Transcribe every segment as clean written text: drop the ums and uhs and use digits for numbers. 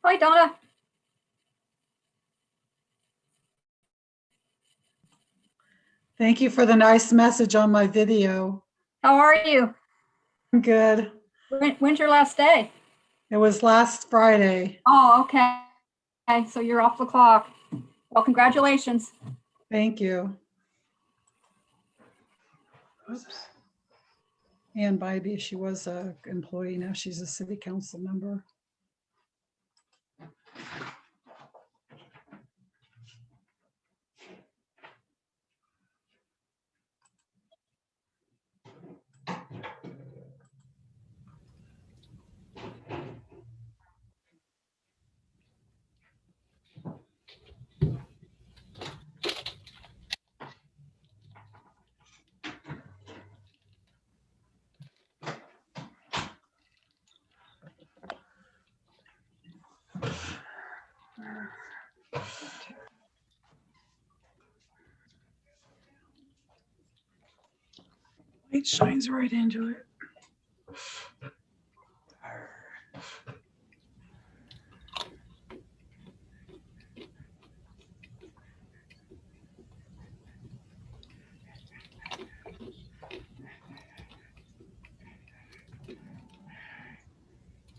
Hi, Donna. Thank you for the nice message on my video. How are you? I'm good. When's your last day? It was last Friday. Oh, okay. Okay, so you're off the clock. Well, congratulations. Thank you. Oops. Ann Bybee, she was an employee, now she's a city council member. It shines right into it.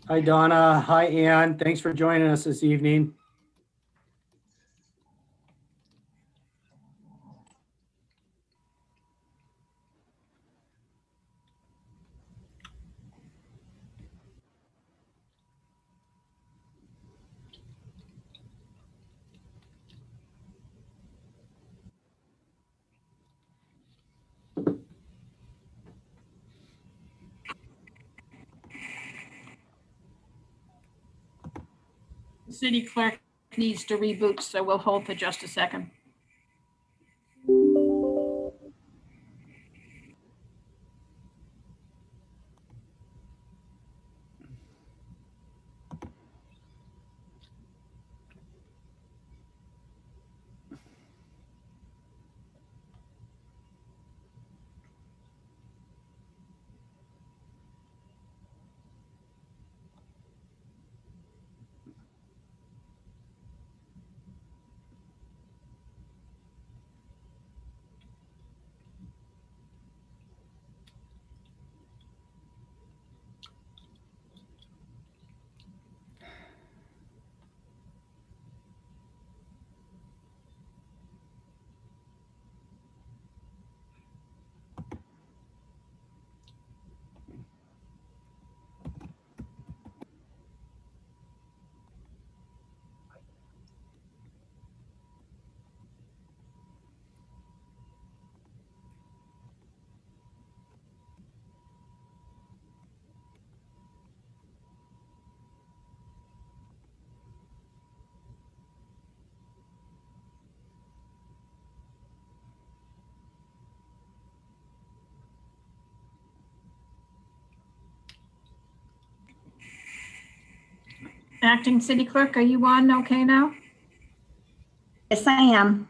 Hi, Donna. Hi, Ann. Thanks for joining us this evening. The city clerk needs to reboot, so we'll hold for just a second. Acting city clerk, are you on okay now? Yes, I am.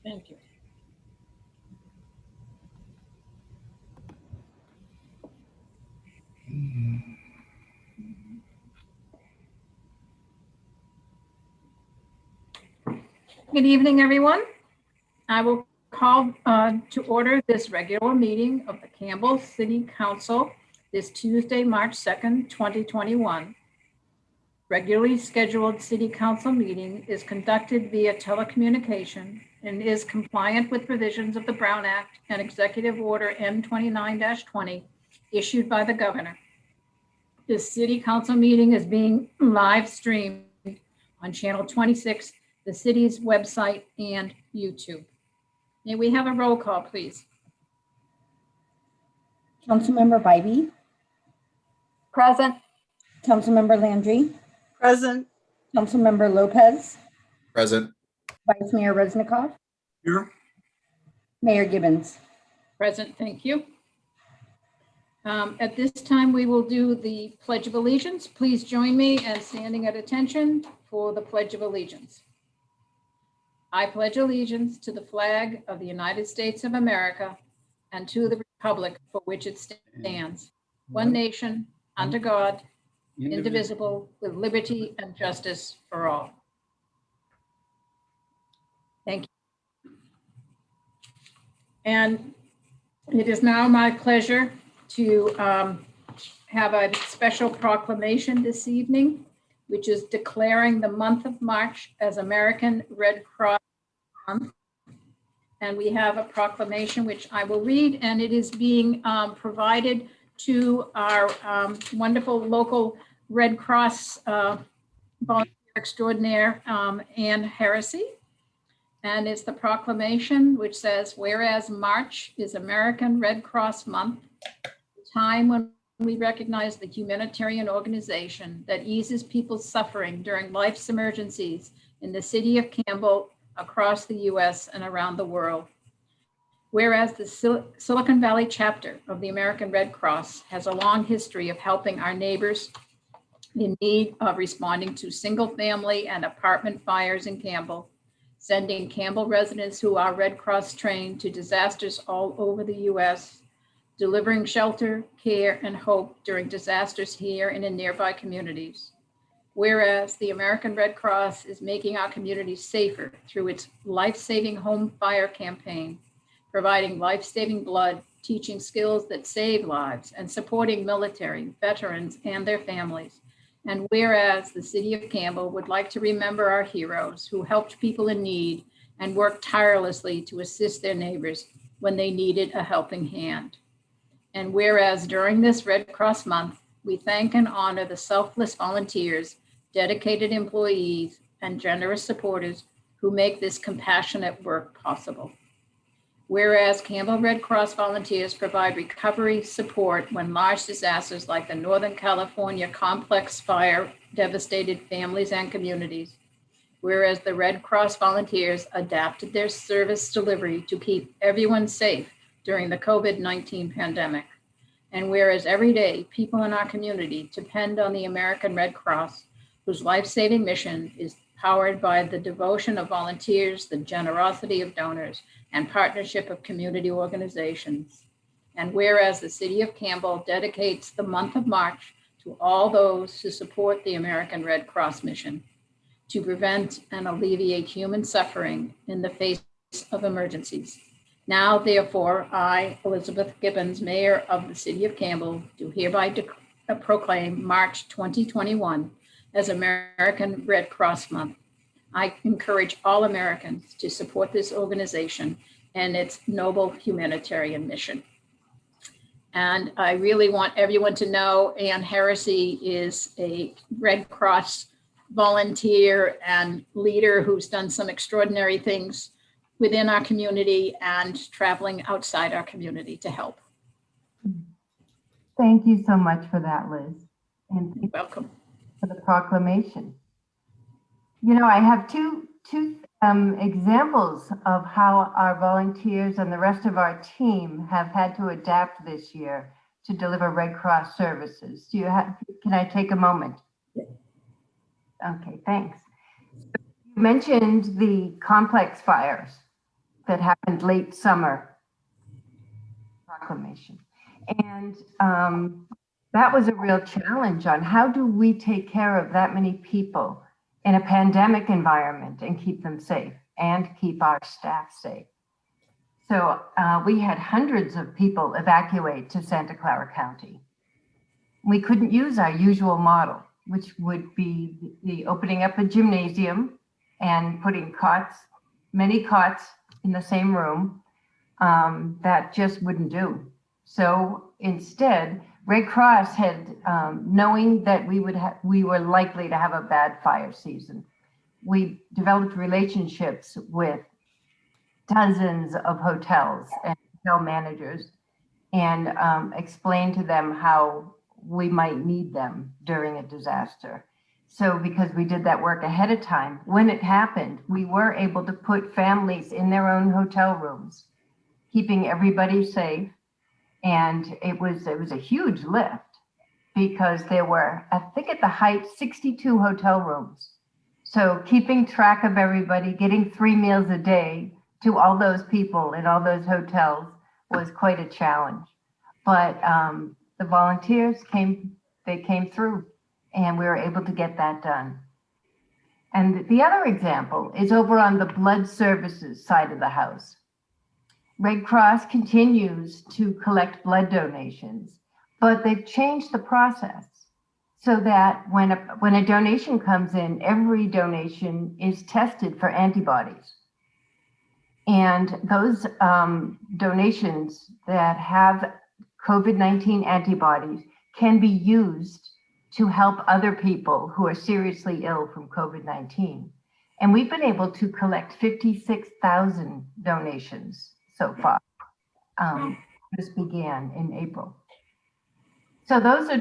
Thank you. Good evening, everyone. I will call to order this regular meeting of the Campbell City Council this Tuesday, March 2nd, 2021. regularly scheduled city council meeting is conducted via telecommunication and is compliant with provisions of the Brown Act and Executive Order M29-20 issued by the governor. This city council meeting is being live streamed on Channel 26, the city's website, and YouTube. May we have a roll call, please? Councilmember Bybee, Present. Councilmember Landry, Present. Councilmember Lopez, Present. Vice Mayor Reznikov, Here. Mayor Gibbons. Present, thank you. At this time, we will do the Pledge of Allegiance. Please join me in standing at attention for the Pledge of Allegiance. I pledge allegiance to the flag of the United States of America and to the republic for which it stands, one nation, under God, indivisible, with liberty and justice for all. Thank you. And it is now my pleasure to have a special proclamation this evening, which is declaring the month of March as American Red Cross Month. And we have a proclamation which I will read, and it is being provided to our wonderful local Red Cross volunteer extraordinaire, Ann Heresy. And it's the proclamation which says, whereas March is American Red Cross Month, a time when we recognize the humanitarian organization that eases people's suffering during life's emergencies in the city of Campbell, across the US and around the world. Whereas the Silicon Valley chapter of the American Red Cross has a long history of helping our neighbors in need of responding to single family and apartment fires in Campbell, sending Campbell residents who are Red Cross trained to disasters all over the US, delivering shelter, care, and hope during disasters here and in nearby communities. Whereas the American Red Cross is making our communities safer through its life-saving home fire campaign, providing life-saving blood, teaching skills that save lives, and supporting military, veterans, and their families. And whereas the city of Campbell would like to remember our heroes who helped people in need and worked tirelessly to assist their neighbors when they needed a helping hand. And whereas during this Red Cross month, we thank and honor the selfless volunteers, dedicated employees, and generous supporters who make this compassionate work possible. Whereas Campbell Red Cross volunteers provide recovery support when large disasters like the Northern California complex fire devastated families and communities. Whereas the Red Cross volunteers adapted their service delivery to keep everyone safe during the COVID-19 pandemic. And whereas every day people in our community depend on the American Red Cross, whose life-saving mission is powered by the devotion of volunteers, the generosity of donors, and partnership of community organizations. And whereas the city of Campbell dedicates the month of March to all those who support the American Red Cross mission to prevent and alleviate human suffering in the face of emergencies. Now, therefore, I, Elizabeth Gibbons, Mayor of the City of Campbell, do hereby proclaim March 2021 as American Red Cross Month. I encourage all Americans to support this organization and its noble humanitarian mission. And I really want everyone to know Ann Heresy is a Red Cross volunteer and leader who's done some extraordinary things within our community and traveling outside our community to help. Thank you so much for that, Liz. And thank you Welcome. for the proclamation. You know, I have two examples of how our volunteers and the rest of our team have had to adapt this year to deliver Red Cross services. Can I take a moment? Okay, thanks. You mentioned the complex fires that happened late summer proclamation. And that was a real challenge on how do we take care of that many people in a pandemic environment and keep them safe and keep our staff safe. So we had hundreds of people evacuate to Santa Clara County. We couldn't use our usual model. which would be the opening up a gymnasium and putting cots, many cots in the same room. That just wouldn't do. So instead, Red Cross had, knowing that we were likely to have a bad fire season, we developed relationships with dozens of hotels and hotel managers and explained to them how we might need them during a disaster. So because we did that work ahead of time, when it happened, we were able to put families in their own hotel rooms, keeping everybody safe. And it was a huge lift because there were, I think at the height, 62 hotel rooms. So keeping track of everybody, getting 3 meals a day to all those people in all those hotels was quite a challenge. But the volunteers came through and we were able to get that done. And the other example is over on the blood services side of the house. Red Cross continues to collect blood donations, but they've changed the process so that when a donation comes in, every donation is tested for antibodies. And those donations that have COVID-19 antibodies can be used to help other people who are seriously ill from COVID-19. And we've been able to collect 56,000 donations so far. This began in April. So those are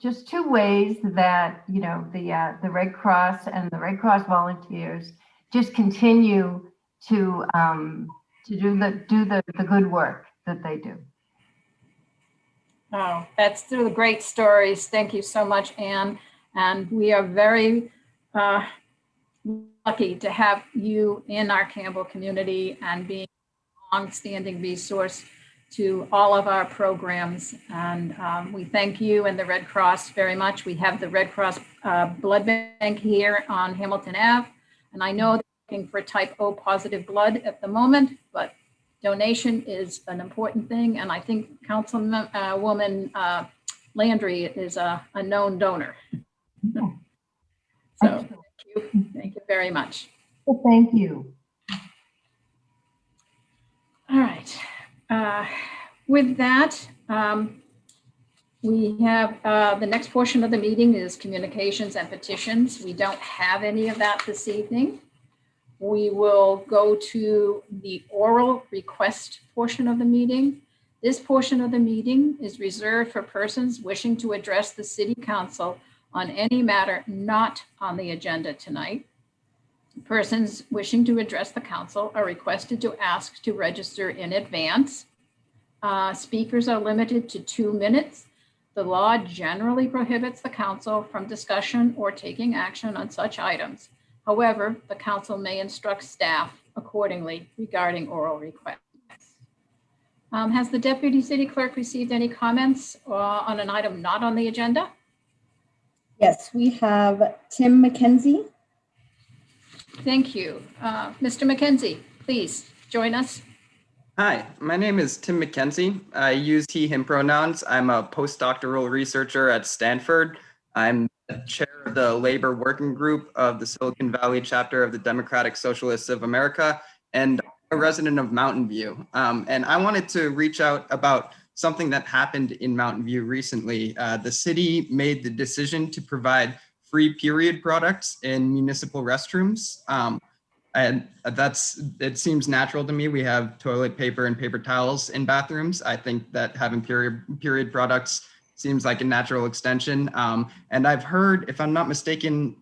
just two ways that, you know, the Red Cross and the Red Cross volunteers just continue to do the good work that they do. Oh, that's through the great stories. Thank you so much, Anne. And we are very lucky to have you in our Campbell community and being a long-standing resource to all of our programs. And we thank you and the Red Cross very much. We have the Red Cross Blood Bank here on Hamilton Ave. And I know they're looking for type O positive blood at the moment, but donation is an important thing. And I think Councilwoman Landry is a known donor. So thank you very much. Well, thank you. All right. With that, we have the next portion of the meeting is communications and petitions. We don't have any of that this evening. We will go to the oral request portion of the meeting. This portion of the meeting is reserved for persons wishing to address the City Council on any matter not on the agenda tonight. Persons wishing to address the council are requested to ask to register in advance. Speakers are limited to 2 minutes. The law generally prohibits the council from discussion or taking action on such items. However, the council may instruct staff accordingly regarding oral requests. Has the Deputy City Clerk received any comments on an item not on the agenda? Yes, we have Tim McKenzie. Thank you. Mr. McKenzie, please join us. Hi, my name is Tim McKenzie. I use he, him pronouns. I'm a postdoctoral researcher at Stanford. I'm the chair of the Labor Working Group of the Silicon Valley chapter of the Democratic Socialists of America, and a resident of Mountain View. And I wanted to reach out about something that happened in Mountain View recently. The city made the decision to provide free period products in municipal restrooms. And it seems natural to me. We have toilet paper and paper towels in bathrooms. I think that having period products seems like a natural extension. And I've heard, if I'm not mistaken,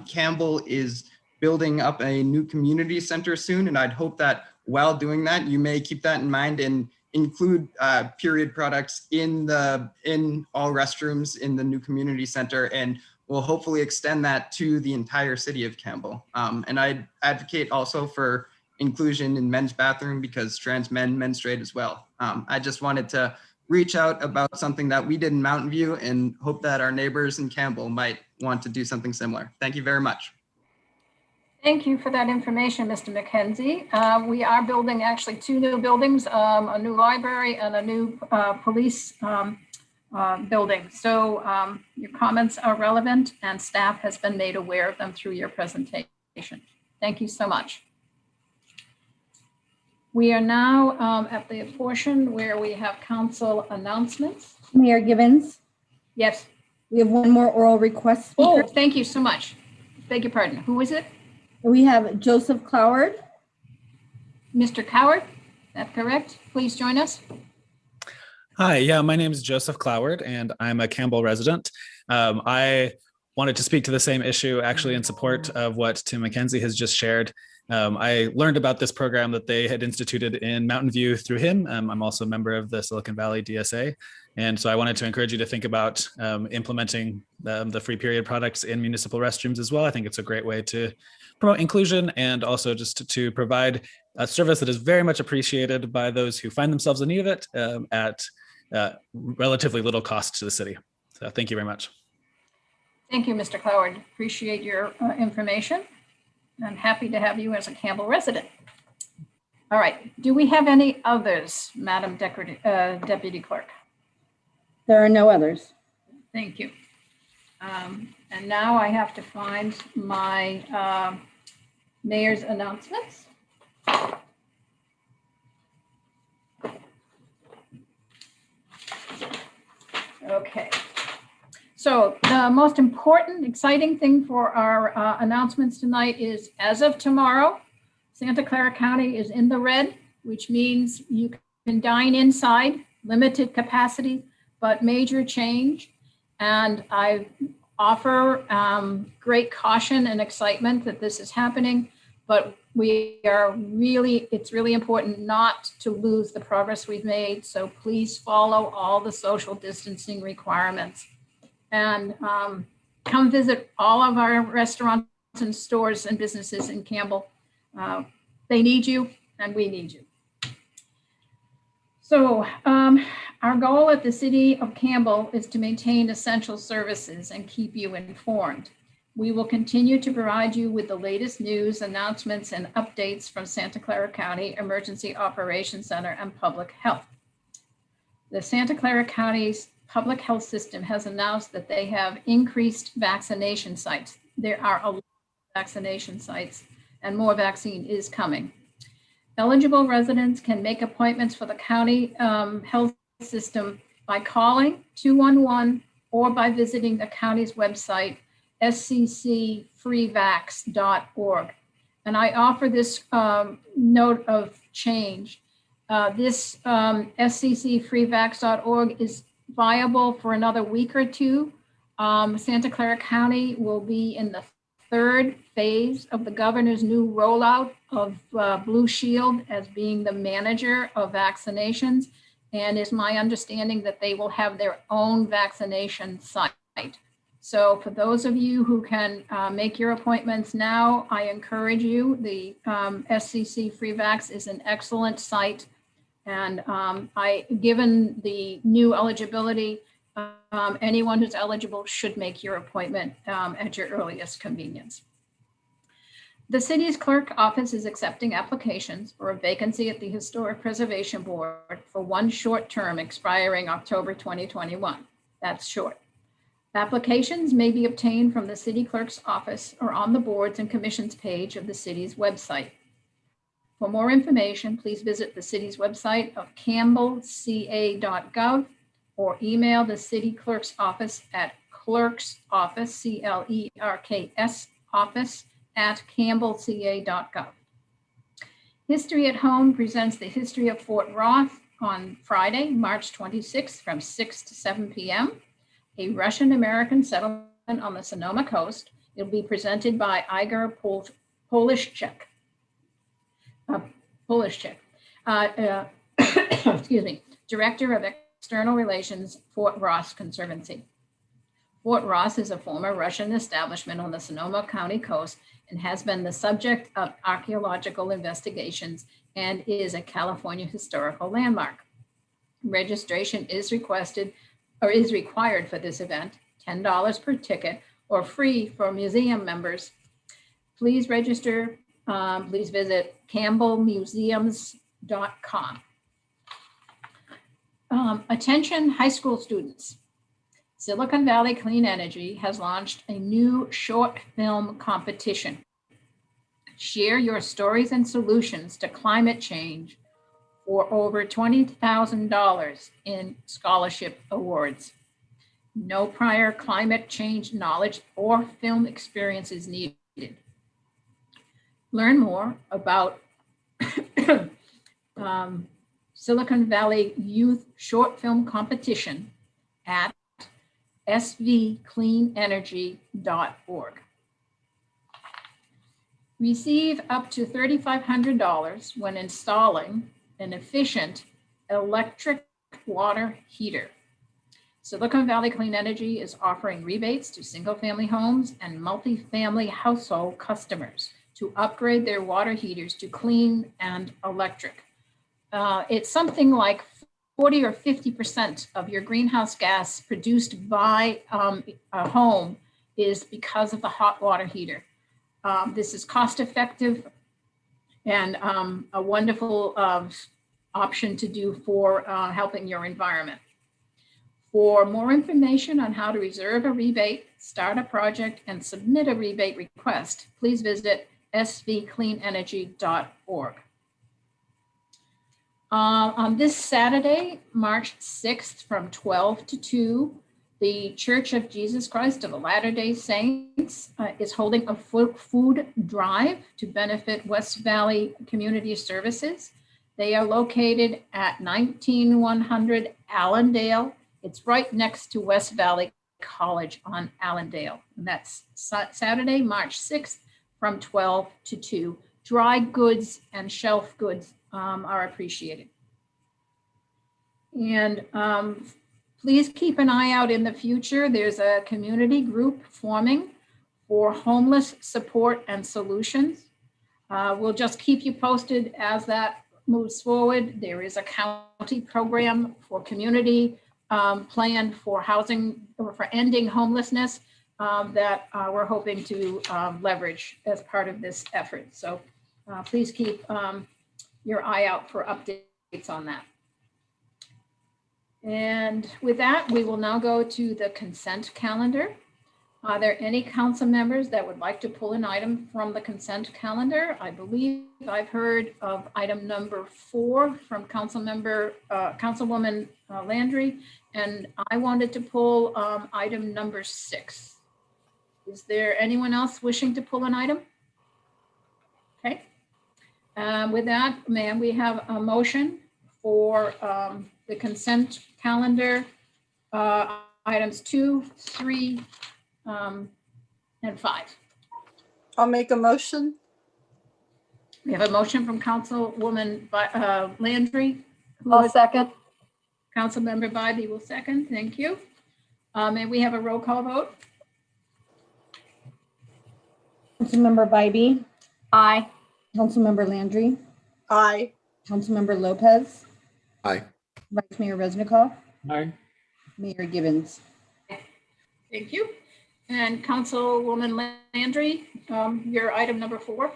Campbell is building up a new community center soon. And I'd hope that while doing that, you may keep that in mind and include period products in all restrooms in the new community center, and we'll hopefully extend that to the entire city of Campbell. And I advocate also for inclusion in men's bathroom because trans men menstruate as well. I just wanted to reach out about something that we did in Mountain View and hope that our neighbors in Campbell might want to do something similar. Thank you very much. Thank you for that information, Mr. McKenzie. We are building actually 2 new buildings, a new library and a new police building. So your comments are relevant and staff has been made aware of them through your presentation. Thank you so much. We are now at the portion where we have council announcements. Mayor Gibbons, Yes. we have one more oral request Oh, speaker. thank you so much. Beg your pardon. Who is it? We have Joseph Cloward. Mr. Coward? That correct? Please join us. Hi, yeah, my name is Joseph Cloward and I'm a Campbell resident. I wanted to speak to the same issue actually in support of what Tim McKenzie has just shared. I learned about this program that they had instituted in Mountain View through him. I'm also a member of the Silicon Valley DSA. And so I wanted to encourage you to think about implementing the free period products in municipal restrooms as well. I think it's a great way to promote inclusion and also just to provide a service that is very much appreciated by those who find themselves in need of it at relatively little cost to the city. So thank you very much. Thank you, Mr. Cloward. Appreciate your information. I'm happy to have you as a Campbell resident. All right. Do we have any others, Madam Deputy Clerk? There are no others. Thank you. And now I have to find my mayor's announcements. Okay. So the most important, exciting thing for our announcements tonight is, as of tomorrow, Santa Clara County is in the red, which means you can dine inside, limited capacity, but major change. And I offer great caution and excitement that this is happening, but it's really important not to lose the progress we've made. So please follow all the social distancing requirements and come visit all of our restaurants and stores and businesses in Campbell. They need you and we need you. So our goal at the City of Campbell is to maintain essential services and keep you informed. We will continue to provide you with the latest news, announcements, and updates from Santa Clara County Emergency Operations Center and Public Health. The Santa Clara County's Public Health System has announced that they have increased vaccination sites. There are a lot of vaccination sites and more vaccine is coming. Eligible residents can make appointments for the county health system by calling 211 or by visiting the county's website, sccfreevax.org. And I offer this note of change. This sccfreevax.org is viable for another week or two. Santa Clara County will be in the third phase of the governor's new rollout of Blue Shield as being the manager of vaccinations. And it's my understanding that they will have their own vaccination site. So for those of you who can make your appointments now, I encourage you. The SCC FreeVax is an excellent site. And given the new eligibility, anyone who's eligible should make your appointment at your earliest convenience. The city's clerk office is accepting applications for a vacancy at the Historic Preservation Board for one short term expiring October 2021. That's short. Applications may be obtained from the city clerk's office or on the boards and commissions page of the city's website. For more information, please visit the city's website of campbellca.gov or email the city clerk's office at clerksoffice, CLERKS office @campbellca.gov. History at Home presents the history of Fort Ross on Friday, March 26th from 6 to 7 p.m. A Russian-American settlement on the Sonoma coast. It'll be presented by Igor Polishchuk. Excuse me, Director of External Relations, Fort Ross Conservancy. Fort Ross is a former Russian establishment on the Sonoma County coast and has been the subject of archaeological investigations and is a California historical landmark. Registration is required for this event, $10 per ticket or free for museum members. Please register. Please visit campbellmuseums.com. Attention high school students. Silicon Valley Clean Energy has launched a new short film competition. Share your stories and solutions to climate change for over $20,000 in scholarship awards. No prior climate change knowledge or film experience is needed. Learn more about Silicon Valley Youth Short Film Competition at svcleanenergy.org. Receive up to $3,500 when installing an efficient electric water heater. Silicon Valley Clean Energy is offering rebates to single-family homes and multi-family household customers to upgrade their water heaters to clean and electric. It's something like 40 or 50% of your greenhouse gas produced by a home is because of the hot water heater. This is cost effective and a wonderful option to do for helping your environment. For more information on how to reserve a rebate, start a project, and submit a rebate request, please visit svcleanenergy.org. On this Saturday, March 6th, from 12 to 2, the Church of Jesus Christ of the Latter-day Saints is holding a food drive to benefit West Valley Community Services. They are located at 19100 Allendale. It's right next to West Valley College on Allendale. And that's Saturday, March 6th, from 12 to 2. Dry goods and shelf goods are appreciated. And please keep an eye out in the future. There's a community group forming for homeless support and solutions. We'll just keep you posted as that moves forward. There is a county program for community plan for housing or for ending homelessness that we're hoping to leverage as part of this effort. So please keep your eye out for updates on that. And with that, we will now go to the consent calendar. Are there any council members that would like to pull an item from the consent calendar? I believe I've heard of item number 4 from Councilwoman Landry, and I wanted to pull item number 6. Is there anyone else wishing to pull an item? Okay. With that, ma'am, we have a motion for the consent calendar, items 2, 3, and 5. I'll make a motion. We have a motion from Councilwoman Landry. I'll second. Councilmember Bybee will second. Thank you. May we have a roll call vote? Councilmember Bybee, Aye. Councilmember Landry, Aye. Councilmember Lopez, Aye. Vice Mayor Reznikov, Aye. Mayor Gibbons. Thank you. And Councilwoman Landry, your item number 4.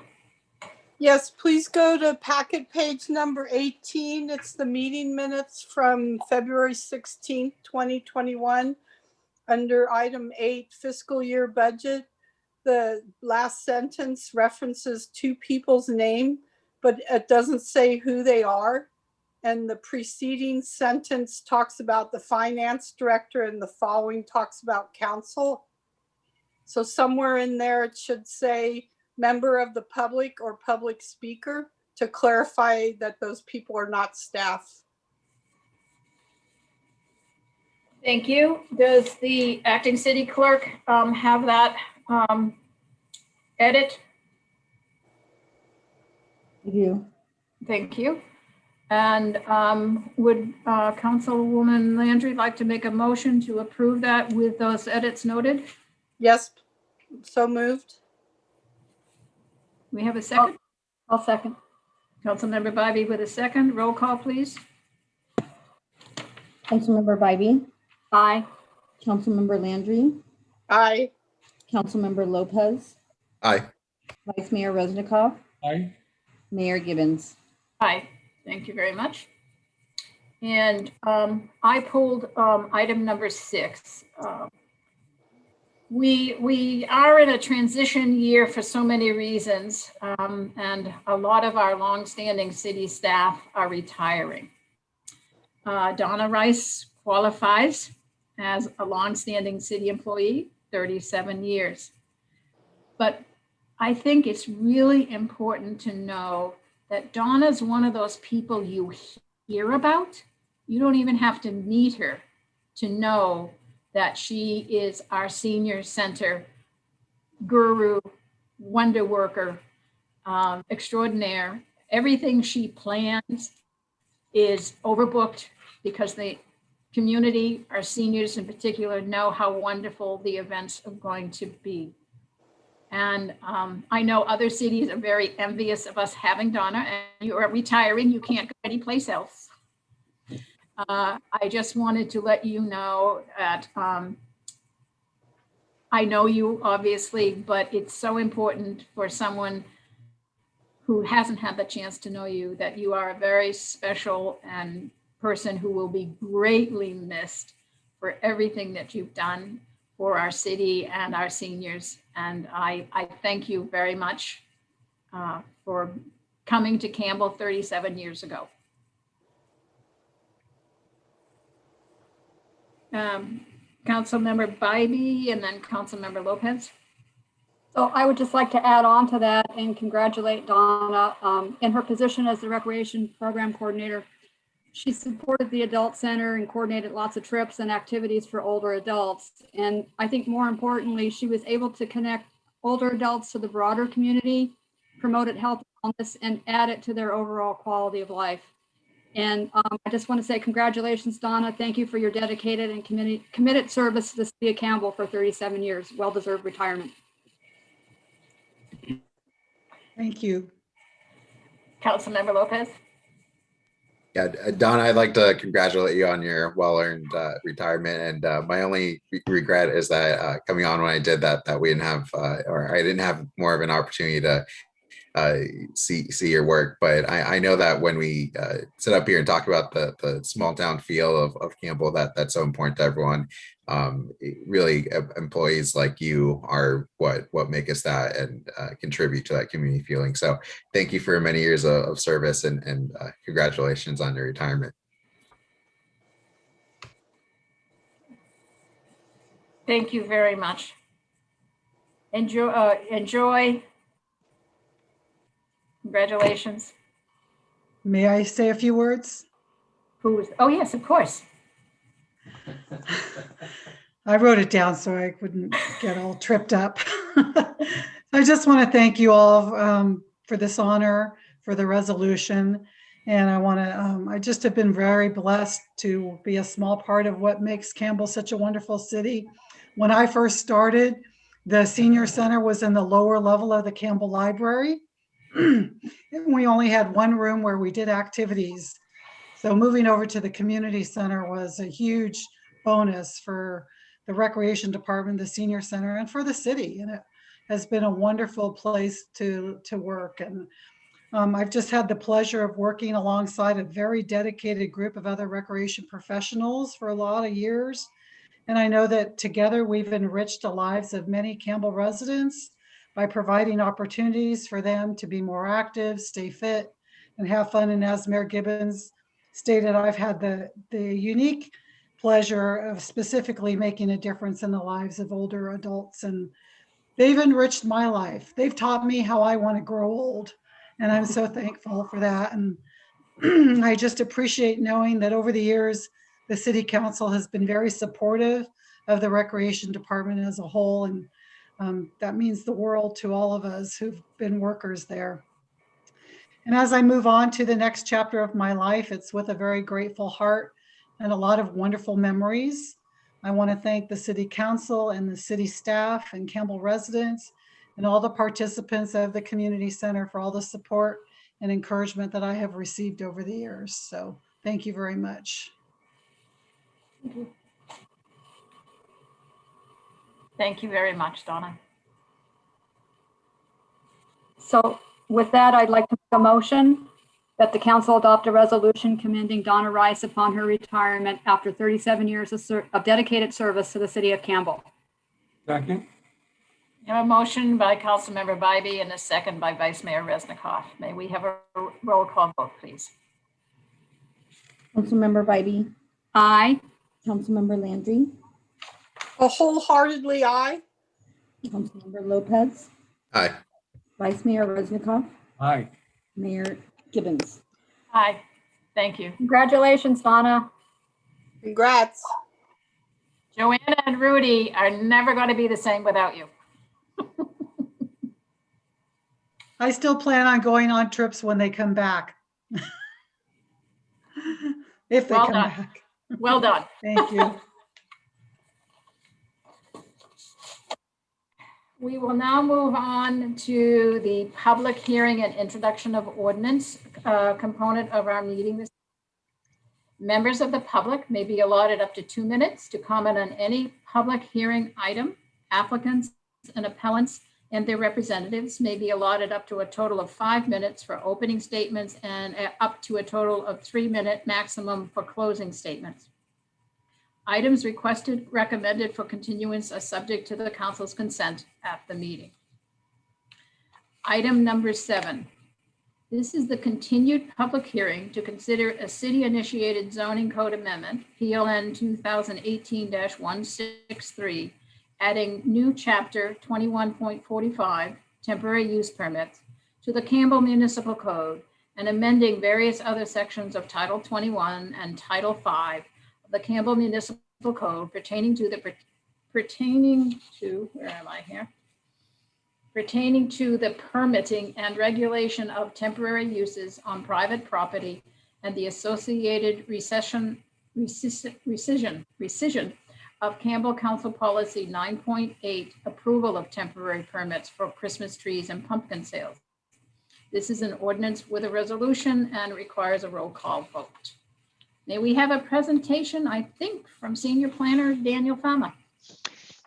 Yes, please go to packet page number 18. It's the meeting minutes from February 16th, 2021. Under item 8, fiscal year budget, the last sentence references 2 people's name, but it doesn't say who they are. And the preceding sentence talks about the finance director and the following talks about council. So somewhere in there, it should say member of the public or public speaker to clarify that those people are not staff. Thank you. Does the acting city clerk have that edit? I do. Thank you. And would Councilwoman Landry like to make a motion to approve that with those edits noted? Yes, so moved. We have a second? I'll second. Councilmember Bybee with a second. Roll call, please. Councilmember Bybee, Aye. Councilmember Landry, Aye. Councilmember Lopez, Aye. Vice Mayor Reznikov, Aye. Mayor Gibbons. Aye. Thank you very much. And I pulled item number 6. We are in a transition year for so many reasons, and a lot of our longstanding city staff are retiring. Donna Rice qualifies as a longstanding city employee, 37 years. But I think it's really important to know that Donna's one of those people you hear about. You don't even have to meet her to know that she is our senior center guru, wonder worker, extraordinaire. Everything she plans is overbooked because the community, our seniors in particular, know how wonderful the events are going to be. And I know other cities are very envious of us having Donna, and you are retiring, you can't go anyplace else. I just wanted to let you know that I know you obviously, but it's so important for someone who hasn't had the chance to know you that you are a very special and person who will be greatly missed for everything that you've done for our city and our seniors. And I thank you very much for coming to Campbell 37 years ago. Councilmember Bybee and then Councilmember Lopez. So I would just like to add on to that and congratulate Donna in her position as the Recreation Program Coordinator. She supported the Adult Center and coordinated lots of trips and activities for older adults. And I think more importantly, she was able to connect older adults to the broader community, promoted health and wellness, and add it to their overall quality of life. And I just want to say congratulations, Donna. Thank you for your dedicated and committed service to the city of Campbell for 37 years. Well-deserved retirement. Thank you. Councilmember Lopez. Yeah, Donna, I'd like to congratulate you on your well-earned retirement. And my only regret is that coming on when I did that we didn't have, or I didn't have more of an opportunity to see your work. But I know that when we sit up here and talk about the small town feel of Campbell, that's so important to everyone. Really, employees like you are what make us that and contribute to that community feeling. So thank you for many years of service and congratulations on your retirement. Thank you very much. Enjoy. Congratulations. May I say a few words? Oh, yes, of course. I wrote it down so I wouldn't get all tripped up. I just want to thank you all for this honor, for the resolution. And I just have been very blessed to be a small part of what makes Campbell such a wonderful city. When I first started, the senior center was in the lower level of the Campbell Library. We only had one room where we did activities. So moving over to the community center was a huge bonus for the recreation department, the senior center, and for the city. And it has been a wonderful place to work. And I've just had the pleasure of working alongside a very dedicated group of other recreation professionals for a lot of years. And I know that together we've enriched the lives of many Campbell residents by providing opportunities for them to be more active, stay fit, and have fun. And as Mayor Gibbons stated, I've had the unique pleasure of specifically making a difference in the lives of older adults. And they've enriched my life. They've taught me how I want to grow old. And I'm so thankful for that. And I just appreciate knowing that over the years, the City Council has been very supportive of the Recreation Department as a whole. And that means the world to all of us who've been workers there. And as I move on to the next chapter of my life, it's with a very grateful heart and a lot of wonderful memories. I want to thank the City Council and the city staff and Campbell residents and all the participants of the Community Center for all the support and encouragement that I have received over the years. So thank you very much. Thank you very much, Donna. So with that, I'd like to make a motion that the council adopt a resolution commending Donna Rice upon her retirement after 37 years of dedicated service to the city of Campbell. Second. I have a motion by Councilmember Bybee and a second by Vice Mayor Resnikoff. May we have a roll call vote, please? Councilmember Bybee, Aye. Councilmember Landry, A wholeheartedly aye. Councilmember Lopez, Aye. Vice Mayor Resnikoff, Aye. Mayor Gibbons. Aye. Thank you. Congratulations, Donna. Congrats. Joanna and Rudy are never going to be the same without you. I still plan on going on trips when they come back. If they Well come done. back. Well done. Thank you. We will now move on to the public hearing and introduction of ordinance component of our meeting. Members of the public may be allotted up to 2 minutes to comment on any public hearing item. Applicants and appellants and their representatives may be allotted up to a total of 5 minutes for opening statements and up to a total of 3-minute maximum for closing statements. Items requested, recommended for continuance are subject to the council's consent at the meeting. Item number 7. This is the continued public hearing to consider a city-initiated zoning code amendment, PLN 2018-163, adding new chapter 21.45, temporary use permits, to the Campbell Municipal Code and amending various other sections of Title 21 and Title 5 of the Campbell Municipal Code pertaining to the permitting and regulation of temporary uses on private property and the associated rescission of Campbell Council Policy 9.8, approval of temporary permits for Christmas trees and pumpkin sales. This is an ordinance with a resolution and requires a roll call vote. May we have a presentation, I think, from Senior Planner Daniel Fama.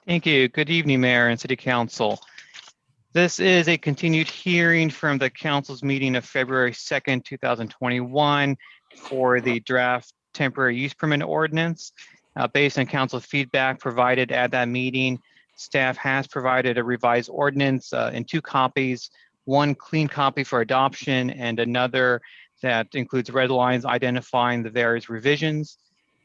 Thank you. Good evening, Mayor and City Council. This is a continued hearing from the council's meeting of February 2nd, 2021 for the draft temporary use permit ordinance. Based on council feedback provided at that meeting, staff has provided a revised ordinance in 2 copies, one clean copy for adoption and another that includes red lines identifying the various revisions.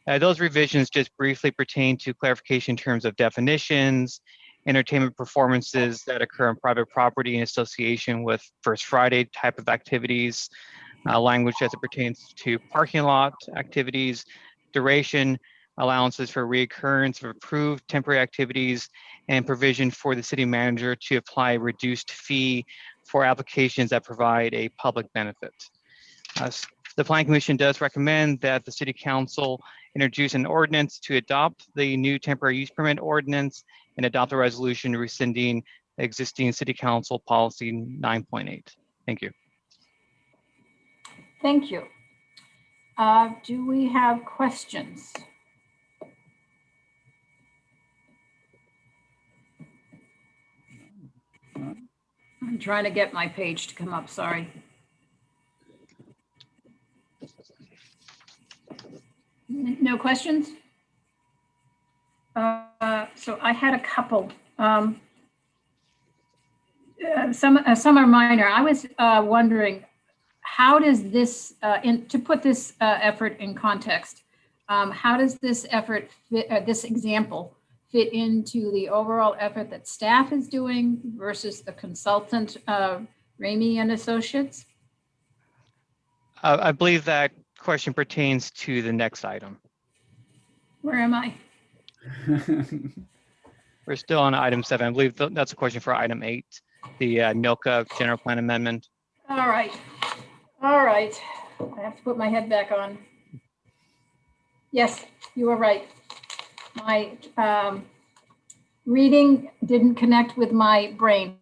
Those revisions just briefly pertain to clarification in terms of definitions, entertainment performances that occur on private property in association with First Friday type of activities, language as it pertains to parking lot activities, duration, allowances for reoccurrence of approved temporary activities, and provision for the city manager to apply a reduced fee for applications that provide a public benefit. The Planning Commission does recommend that the City Council introduce an ordinance to adopt the new temporary use permit ordinance and adopt a resolution rescinding existing City Council Policy 9.8. Thank you. Thank you. Do we have questions? I'm trying to get my page to come up, sorry. No questions? So I had a couple. Some are minor. I was wondering, how does this, to put this effort in context, how does this effort fit, this example fit into the overall effort that staff is doing versus the consultant, Ramey and Associates? I believe that question pertains to the next item. Where am I? We're still on item 7. I believe that's a question for item 8, the NILCA general plan amendment. All right. All right. I have to put my head back on. Yes, you were right. My reading didn't connect with my brain.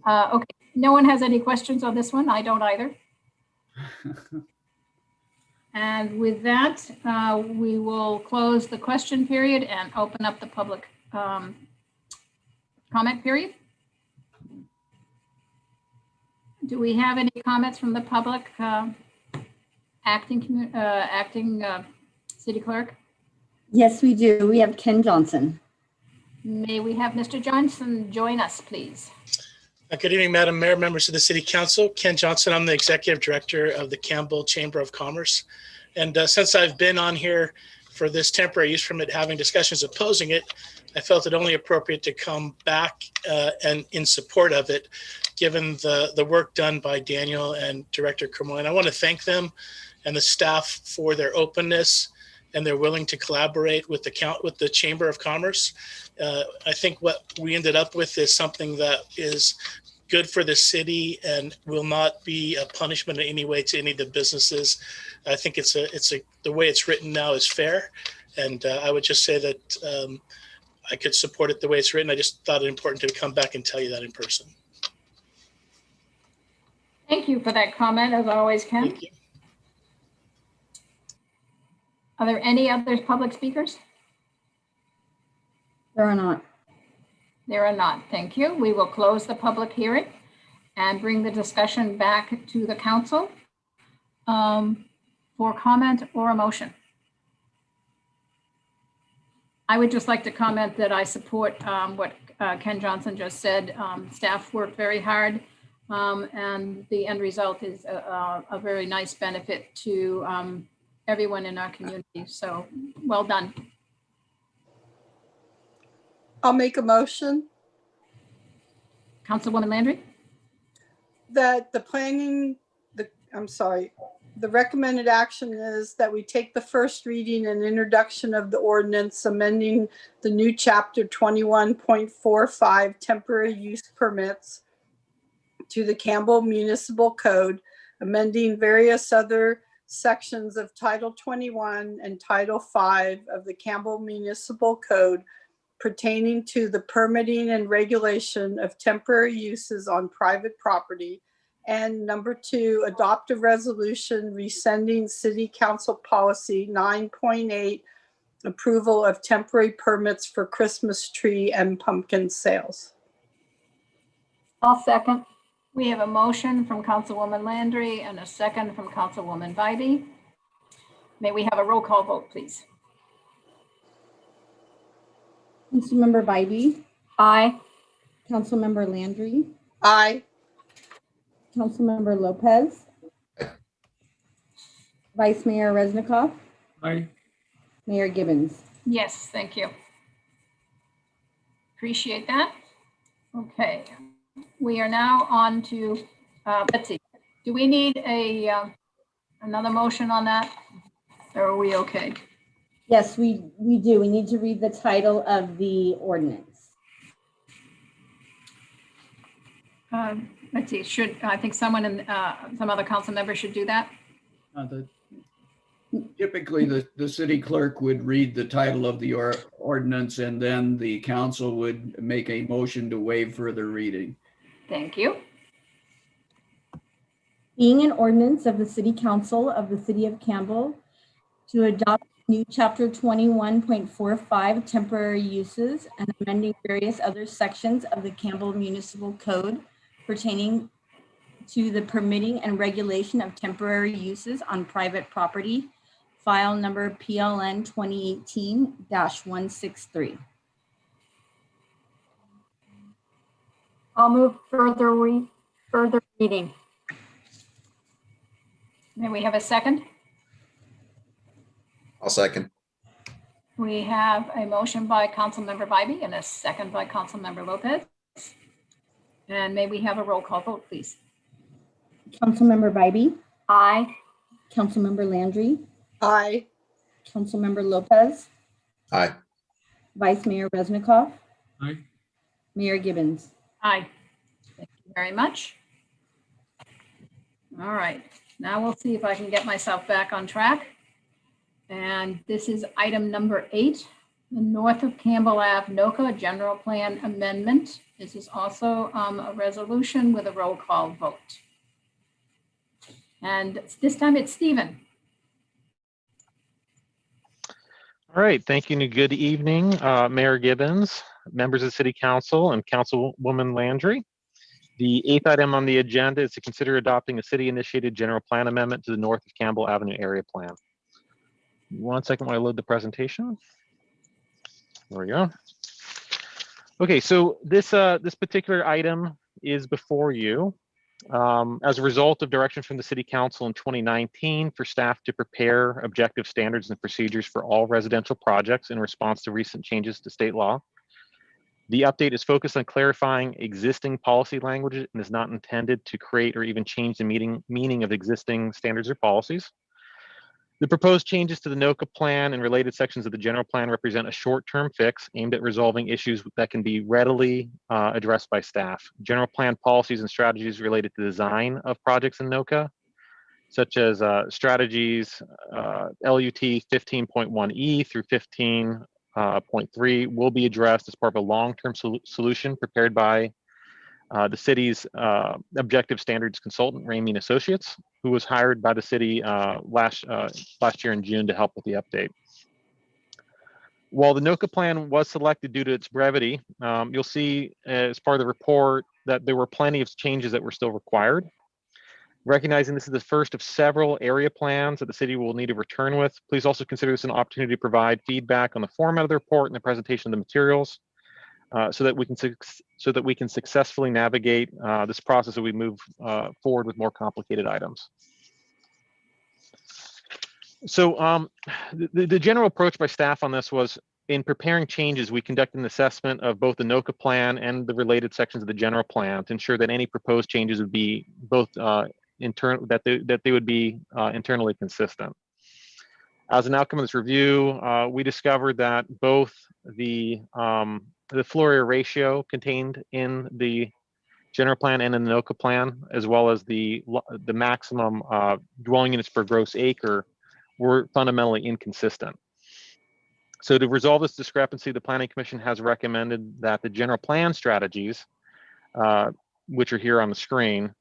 Okay, no one has any questions on this one. I don't either. And with that, we will close the question period and open up the public comment period. Do we have any comments from the public acting city clerk? Yes, we do. We have Ken Johnson. May we have Mr. Johnson join us, please? Good evening, Madam Mayor, members of the City Council. Ken Johnson, I'm the Executive Director of the Campbell Chamber of Commerce. And since I've been on here for this temporary use permit, having discussions opposing it, I felt it only appropriate to come back and in support of it, given the work done by Daniel and Director Kermoy. I want to thank them and the staff for their openness and they're willing to collaborate with the Chamber of Commerce. I think what we ended up with is something that is good for the city and will not be a punishment in any way to any of the businesses. I think the way it's written now is fair. And I would just say that I could support it the way it's written. I just thought it important to come back and tell you that in person. Thank you for that comment, as always, Ken. Thank you. Are there any other public speakers? There are not. There are not. Thank you. We will close the public hearing and bring the discussion back to the council for comment or a motion. I would just like to comment that I support what Ken Johnson just said. Staff worked very hard and the end result is a very nice benefit to everyone in our community. So well done. I'll make a motion Councilwoman Landry? that the recommended action is that we take the first reading and introduction of the ordinance amending the new chapter 21.45 temporary use permits to the Campbell Municipal Code, amending various other sections of Title 21 and Title 5 of the Campbell Municipal Code pertaining to the permitting and regulation of temporary uses on private property. And number 2, adopt a resolution rescinding City Council Policy 9.8, approval of temporary permits for Christmas tree and pumpkin sales. I'll second. We have a motion from Councilwoman Landry and a second from Councilwoman Bybee. May we have a roll call vote, please? Councilmember Bybee, Aye. Councilmember Landry, Aye. Councilmember Lopez, Vice Mayor Reznikov, Aye. Mayor Gibbons. Yes, thank you. Appreciate that. Okay, we are now on to, let's see, do we need another motion on that? Or are we okay? Yes, we do. We need to read the title of the ordinance. Let's see, I think someone in, some other council member should do that? Typically, the city clerk would read the title of the ordinance and then the council would make a motion to waive further reading. Thank you. Being an ordinance of the City Council of the City of Campbell to adopt new chapter 21.45 temporary uses and amending various other sections of the Campbell Municipal Code pertaining to the permitting and regulation of temporary uses on private property, file number PLN 2018-163. I'll move further reading. May we have a second? I'll second. We have a motion by Councilmember Bybee and a second by Councilmember Lopez. And may we have a roll call vote, please? Councilmember Bybee, Aye. Councilmember Landry, Aye. Councilmember Lopez, Aye. Vice Mayor Reznikov, Aye. Mayor Gibbons. Aye. Thank you very much. All right, now we'll see if I can get myself back on track. And this is item number 8, the North of Campbell Ave NOCA General Plan Amendment. This is also a resolution with a roll call vote. And this time it's Stephen. All right, thank you and good evening, Mayor Gibbons, members of the City Council and Councilwoman Landry. The 8th item on the agenda is to consider adopting a city-initiated general plan amendment to the north of Campbell Avenue area plan. 1 second while I load the presentation. There we go. Okay, so this particular item is before you as a result of direction from the City Council in 2019 for staff to prepare objective standards and procedures for all residential projects in response to recent changes to state law. The update is focused on clarifying existing policy language and is not intended to create or even change the meaning of existing standards or policies. The proposed changes to the NOCA plan and related sections of the general plan represent a short-term fix aimed at resolving issues that can be readily addressed by staff. General plan policies and strategies related to design of projects in NOCA, such as strategies LUT 15.1E through 15.3 will be addressed as part of a long-term solution prepared by the city's objective standards consultant, Ramey Associates, who was hired by the city last year in June to help with the update. While the NOCA plan was selected due to its brevity, you'll see as part of the report that there were plenty of changes that were still required. Recognizing this is the first of several area plans that the city will need to return with, please also consider this an opportunity to provide feedback on the format of the report and the presentation of the materials. So that we can successfully navigate this process as we move forward with more complicated items. So the general approach by staff on this was, in preparing changes, we conducted an assessment of both the NOCA plan and the related sections of the general plan to ensure that any proposed changes would be both internal, that they would be internally consistent. As an outcome of this review, we discovered that both the floor area ratio contained in the general plan and in the NOCA plan, as well as the maximum dwelling units per gross acre, were fundamentally inconsistent. So to resolve this discrepancy, the Planning Commission has recommended that the general plan strategies, which are here on the screen,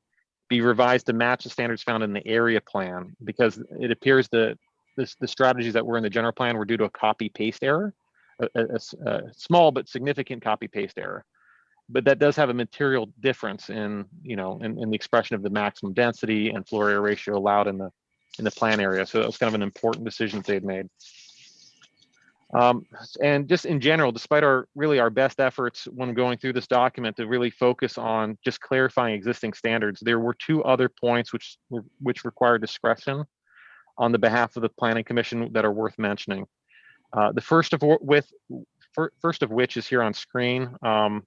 be revised to match the standards found in the area plan, because it appears that the strategies that were in the general plan were due to a copy-paste error, a small but significant copy-paste error. But that does have a material difference in the expression of the maximum density and floor area ratio allowed in the plan area. So that was kind of an important decision that they've made. And just in general, despite our best efforts when going through this document to really focus on just clarifying existing standards, there were two other points which require discretion on the behalf of the Planning Commission that are worth mentioning. The first of which is here on screen, and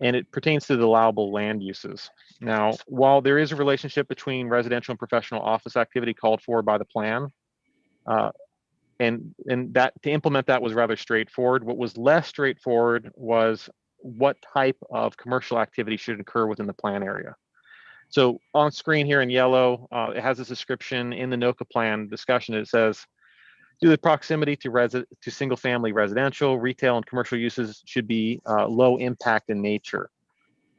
it pertains to the allowable land uses. Now, while there is a relationship between residential and professional office activity called for by the plan, and that to implement that was rather straightforward. What was less straightforward was what type of commercial activity should occur within the plan area. So on screen here in yellow, it has this description in the NOCA plan discussion. It says, due to the proximity to single family residential, retail and commercial uses should be low impact in nature.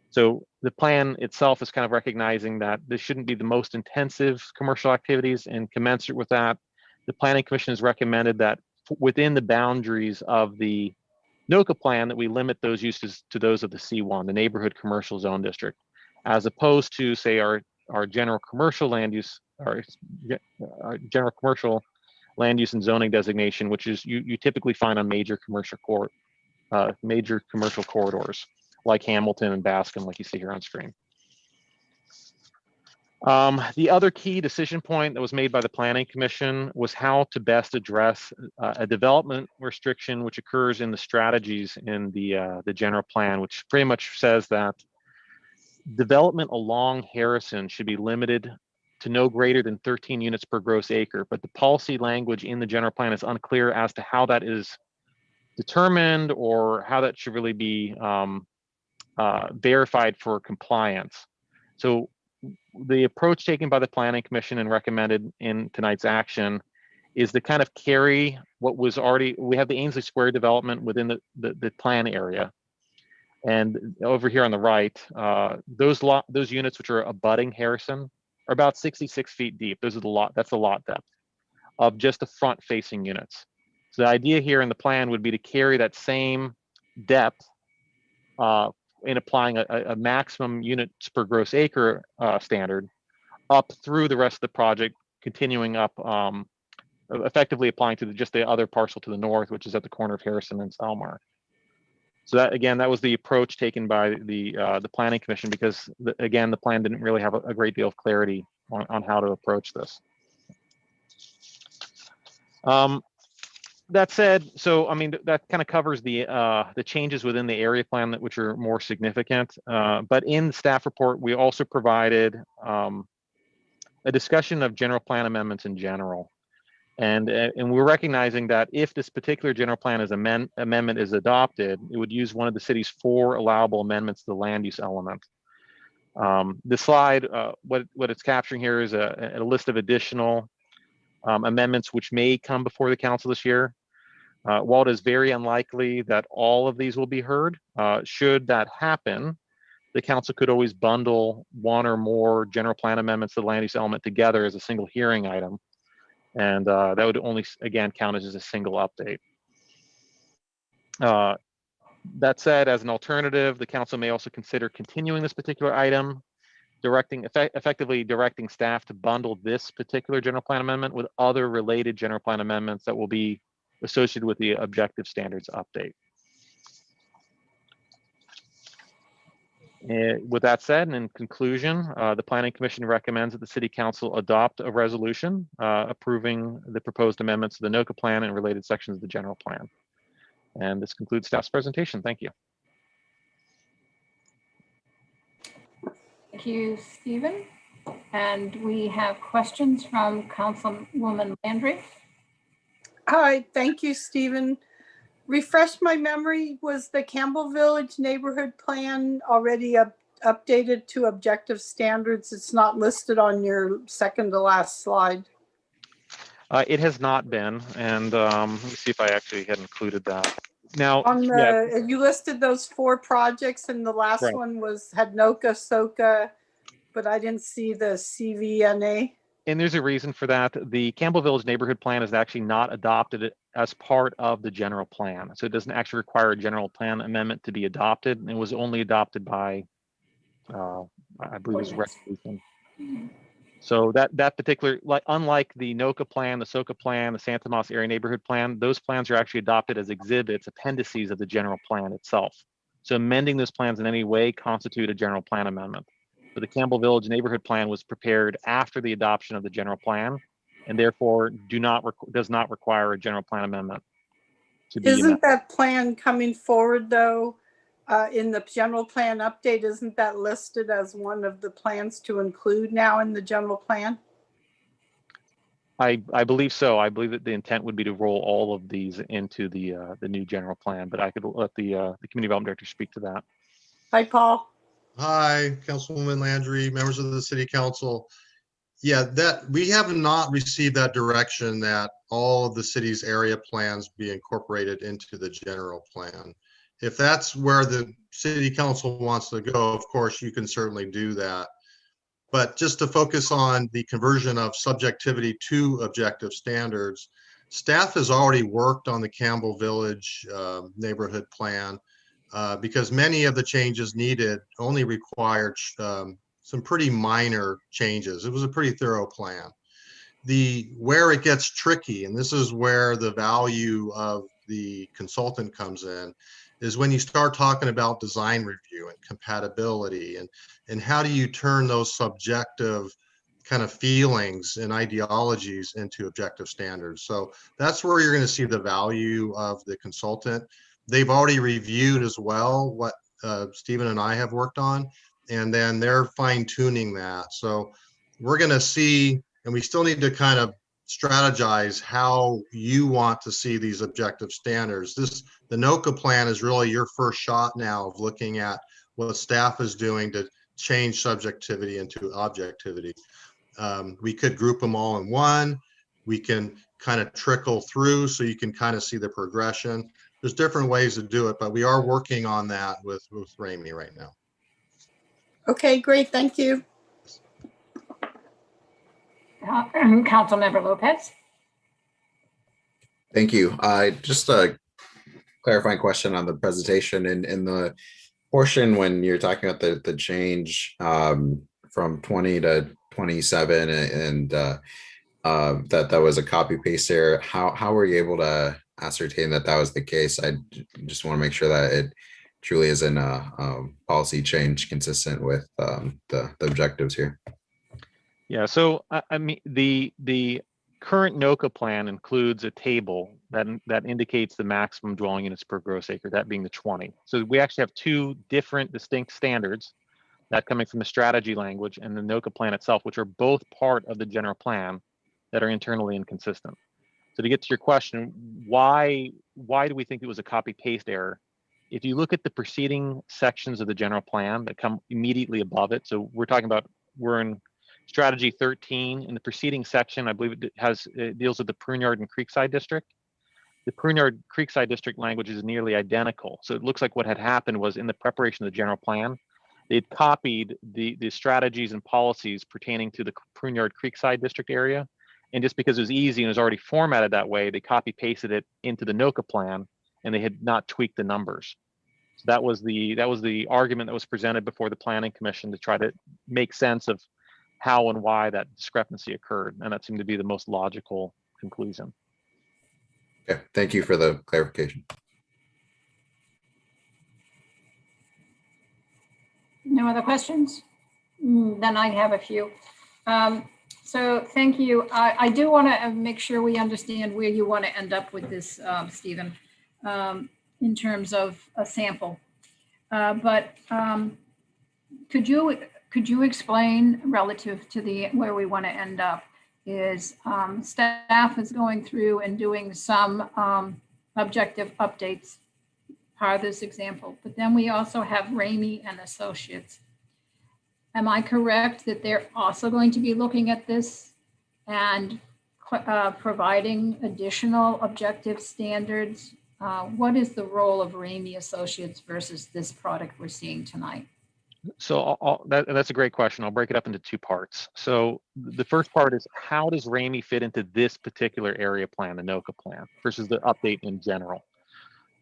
So the plan itself is kind of recognizing that this shouldn't be the most intensive commercial activities, and commensurate with that, the Planning Commission has recommended that within the boundaries of the NOCA plan that we limit those uses to those of the C1, the neighborhood commercial zone district, as opposed to, say, our general commercial land use, or general commercial land use and zoning designation, which is you typically find on major commercial corridors like Hamilton and Baskin, like you see here on screen. The other key decision point that was made by the Planning Commission was how to best address a development restriction which occurs in the strategies in the general plan, which pretty much says that development along Harrison should be limited to no greater than 13 units per gross acre, but the policy language in the general plan is unclear as to how that is determined or how that should really be verified for compliance. So the approach taken by the Planning Commission and recommended in tonight's action is to kind of carry what was already, we have the Ainsley Square development within the plan area. And over here on the right, those units which are abutting Harrison are about 66 feet deep. That's the lot depth of just the front facing units. So the idea here in the plan would be to carry that same depth in applying a maximum units per gross acre standard up through the rest of the project, continuing up, effectively applying to just the other parcel to the north, which is at the corner of Harrison and Salmar. So that, again, that was the approach taken by the Planning Commission, because again, the plan didn't really have a great deal of clarity on how to approach this. That said, so I mean, that kind of covers the changes within the area plan which are more significant. But in the staff report, we also provided a discussion of general plan amendments in general. And we're recognizing that if this particular general plan amendment is adopted, it would use one of the city's 4 allowable amendments to the land use element. The slide, what it's capturing here is a list of additional amendments which may come before the council this year. While it is very unlikely that all of these will be heard, should that happen, the council could always bundle 1 or more general plan amendments to the land use element together as a single hearing item. And that would only, again, count as a single update. That said, as an alternative, the council may also consider continuing this particular item, effectively directing staff to bundle this particular general plan amendment with other related general plan amendments that will be associated with the objective standards update. With that said, and in conclusion, the Planning Commission recommends that the City Council adopt a resolution approving the proposed amendments to the NOCA plan and related sections of the general plan. And this concludes staff's presentation. Thank you. Thank you, Stephen. And we have questions from Councilwoman Landry. Hi, thank you, Stephen. Refresh my memory, was the Campbell Village neighborhood plan already updated to objective standards? It's not listed on your second to last slide. It has not been, and let me see if I actually had included that. Now, on the, you listed those 4 projects, and the last right. one had NOCA, SOCA, but I didn't see the CVNA. And there's a reason for that. The Campbell Village neighborhood plan is actually not adopted as part of the general plan. So it doesn't actually require a general plan amendment to be adopted. And it was only adopted by, I believe it was resolution. So that particular, unlike the NOCA plan, the SOCA plan, the Santa Moss area neighborhood plan, those plans are actually adopted as exhibits, appendices of the general plan itself. So amending those plans in any way constitute a general plan amendment. But the Campbell Village neighborhood plan was prepared after the adoption of the general plan, and therefore does not require a general plan amendment to be Isn't that plan coming forward though, in the general plan update? Isn't that listed as one of the plans to include now in the general plan? I believe so. I believe that the intent would be to roll all of these into the new general plan, but I could let the community development director speak to that. Hi, Paul. Hi, Councilwoman Landry, members of the City Council. Yeah, that we have not received that direction that all of the city's area plans be incorporated into the general plan. If that's where the City Council wants to go, of course, you can certainly do that. But just to focus on the conversion of subjectivity to objective standards, staff has already worked on the Campbell Village neighborhood plan. Because many of the changes needed only required some pretty minor changes. It was a pretty thorough plan. Where it gets tricky, and this is where the value of the consultant comes in, is when you start talking about design review and compatibility and how do you turn those subjective kind of feelings and ideologies into objective standards. So that's where you're going to see the value of the consultant. They've already reviewed as well what Stephen and I have worked on, and then they're fine tuning that. So we're going to see, and we still need to kind of strategize how you want to see these objective standards. The NOCA plan is really your first shot now of looking at what staff is doing to change subjectivity into objectivity. We could group them all in one. We can kind of trickle through so you can kind of see the progression. There's different ways to do it, but we are working on that with Ramey right now. Okay, great. Thank you. Councilmember Lopez. Thank you. Just a clarifying question on the presentation. In the portion when you're talking about the change from 20 to 27 and that was a copy paste error, how were you able to ascertain that that was the case? I just want to make sure that it truly isn't a policy change consistent with the objectives here. Yeah, so I mean, the current NOCA plan includes a table that indicates the maximum dwelling units per gross acre, that being the 20. So we actually have two different distinct standards, that coming from the strategy language and the NOCA plan itself, which are both part of the general plan that are internally inconsistent. So to get to your question, why do we think it was a copy paste error? If you look at the preceding sections of the general plan that come immediately above it, so we're in strategy 13. In the preceding section, I believe it deals with the Pruneyard and Creekside district. The Pruneyard Creekside district language is nearly identical. So it looks like what had happened was in the preparation of the general plan, they'd copied the strategies and policies pertaining to the Pruneyard Creekside district area. And just because it was easy and it was already formatted that way, they copy pasted it into the NOCA plan and they had not tweaked the numbers. So that was the argument that was presented before the Planning Commission to try to make sense of how and why that discrepancy occurred. And that seemed to be the most logical conclusion. Okay, thank you for the clarification. No other questions? Then I have a few. So thank you. I do want to make sure we understand where you want to end up with this, Stephen, in terms of a sample. But could you explain relative to where we want to end up is staff is going through and doing some objective updates, part of this example, but then we also have Ramey and Associates. Am I correct that they're also going to be looking at this and providing additional objective standards? What is the role of Ramey Associates versus this product we're seeing tonight? So that's a great question. I'll break it up into two parts. So the first part is, how does Ramey fit into this particular area plan, the NOCA plan, versus the update in general?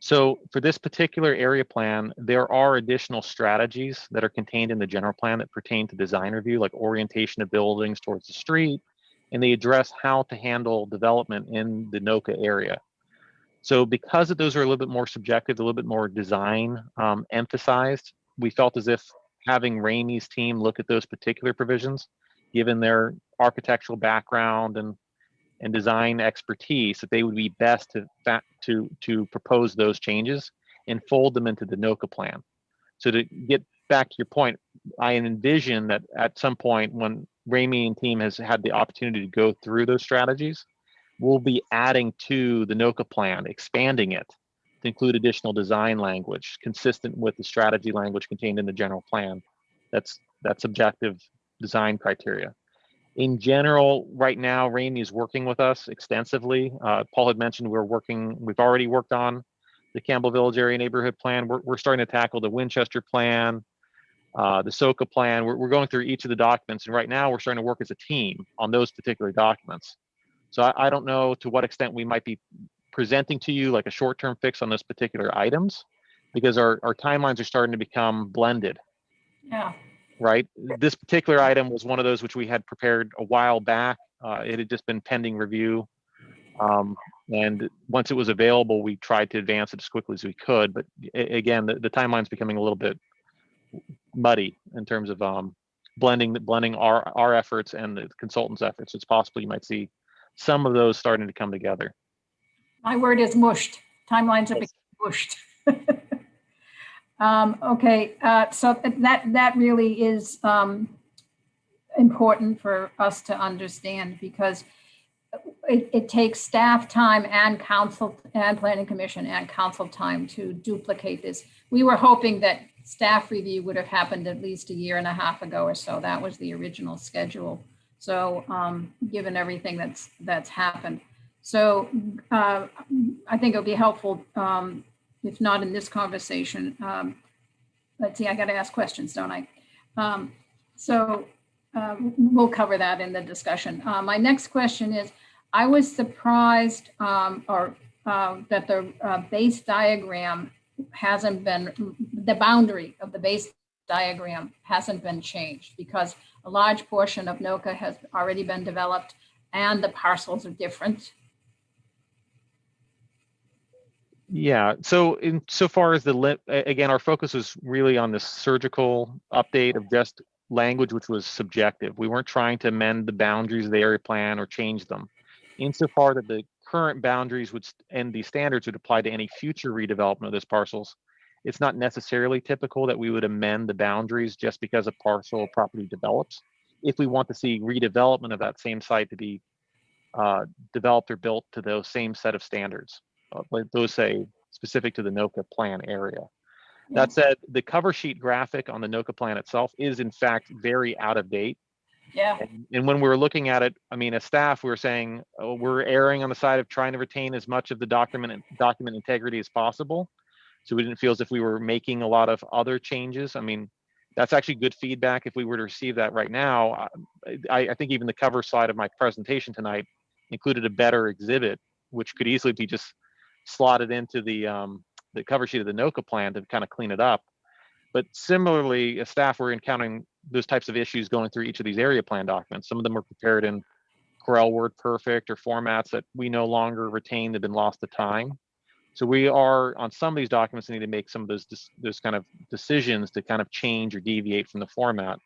So for this particular area plan, there are additional strategies that are contained in the general plan that pertain to design review, like orientation of buildings towards the street, and they address how to handle development in the NOCA area. So because those are a little bit more subjective, a little bit more design emphasized, we felt as if having Ramey's team look at those particular provisions, given their architectural background and design expertise, that they would be best to propose those changes and fold them into the NOCA plan. So to get back to your point, I envision that at some point when Ramey and team has had the opportunity to go through those strategies, we'll be adding to the NOCA plan, expanding it to include additional design language consistent with the strategy language contained in the general plan. That's objective design criteria. In general, right now, Ramey is working with us extensively. Paul had mentioned we've already worked on the Campbell Village Area Neighborhood Plan. We're starting to tackle the Winchester Plan, the SOCA Plan. We're going through each of the documents, and right now we're starting to work as a team on those particular documents. So I don't know to what extent we might be presenting to you like a short-term fix on those particular items, because our timelines are starting to become blended. Yeah. Right. This particular item was one of those which we had prepared a while back. It had just been pending review. And once it was available, we tried to advance it as quickly as we could. But again, the timeline's becoming a little bit muddy in terms of blending our efforts and the consultant's efforts. It's possible you might see some of those starting to come together. My word is mushed. Timelines are becoming mushed. Okay, so that really is important for us to understand, because it takes staff time and council and planning commission and council time to duplicate this. We were hoping that staff review would have happened at least a year and a half ago or so. That was the original schedule. So given everything that's happened. So I think it'll be helpful, if not in this conversation. Let's see, I got to ask questions, don't I? We'll cover that in the discussion. My next question is, I was surprised that the base diagram hasn't been, the boundary of the base diagram hasn't been changed because a large portion of Noka has already been developed and the parcels are different. Yeah, so insofar as again, our focus was really on the surgical update of just language, which was subjective. We weren't trying to amend the boundaries of the area plan or change them. Insofar that the current boundaries would and the standards would apply to any future redevelopment of those parcels, it's not necessarily typical that we would amend the boundaries just because a parcel or property develops. If we want to see redevelopment of that same site to be developed or built to those same set of standards, like those say specific to the Noka plan area. That said, the cover sheet graphic on the Noka plan itself is in fact very out of date. Yeah. And when we were looking at it, I mean, as staff, we were saying, oh, we're erring on the side of trying to retain as much of the document integrity as possible. So we didn't feel as if we were making a lot of other changes. I mean, that's actually good feedback. If we were to receive that right now, I think even the cover slide of my presentation tonight included a better exhibit, which could easily be just slotted into the cover sheet of the Noka plan to kind of clean it up. But similarly, as staff, were encountering those types of issues going through each of these area plan documents. Some of them were prepared in Corel WordPerfect or formats that we no longer retain, they've been lost to time. So we are, on some of these documents, need to make some of those kind of decisions to kind of change or deviate from the format.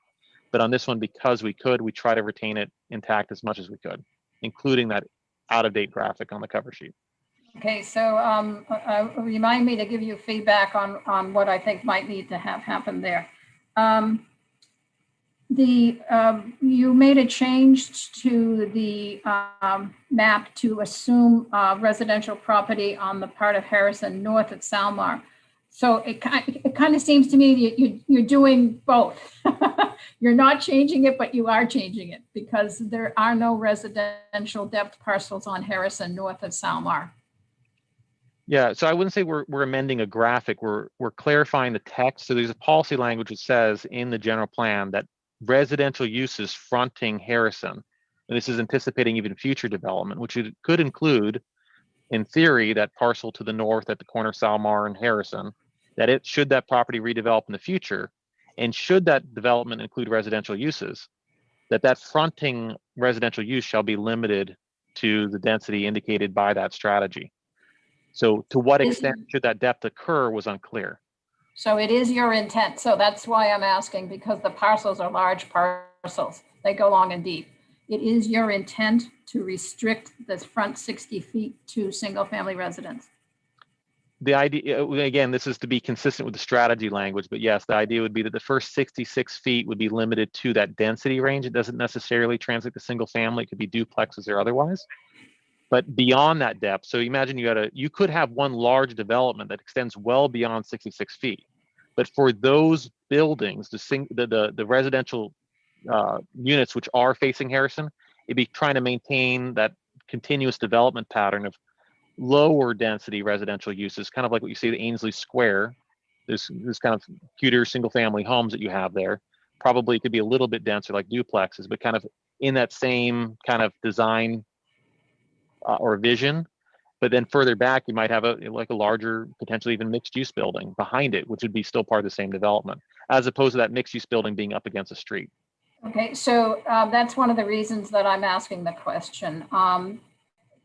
But on this one, because we could, we try to retain it intact as much as we could, including that out-of-date graphic on the cover sheet. Okay, so remind me to give you feedback on what I think might need to have happened there. You made a change to the map to assume residential property on the part of Harrison north of Salmar. So it kind of seems to me that you're doing both. You're not changing it, but you are changing it because there are no residential depth parcels on Harrison north of Salmar. Yeah, so I wouldn't say we're amending a graphic. We're clarifying the text. So there's a policy language that says in the general plan that residential uses fronting Harrison, and this is anticipating even future development, which it could include, in theory, that parcel to the north at the corner of Salmar and Harrison, that it should that property redevelop in the future, and should that development include residential uses, that fronting residential use shall be limited to the density indicated by that strategy. So to what extent should that depth occur was unclear. So it is your intent. So that's why I'm asking, because the parcels are large parcels. They go long and deep. It is your intent to restrict this front 60 feet to single family residence. The idea, again, this is to be consistent with the strategy language, but yes, the idea would be that the first 66 feet would be limited to that density range. It doesn't necessarily translate to single family. It could be duplexes or otherwise. But beyond that depth, so imagine you could have one large development that extends well beyond 66 feet. But for those buildings, the residential units which are facing Harrison, it'd be trying to maintain that continuous development pattern of lower density residential uses, kind of like what you see at Ainsley Square. There's kind of cuter single family homes that you have there. Probably could be a little bit denser like duplexes, but kind of in that same kind of design or vision. But then further back, you might have a larger, potentially even mixed use building behind it, which would be still part of the same development, as opposed to that mixed use building being up against a street. Okay, so that's one of the reasons that I'm asking the question,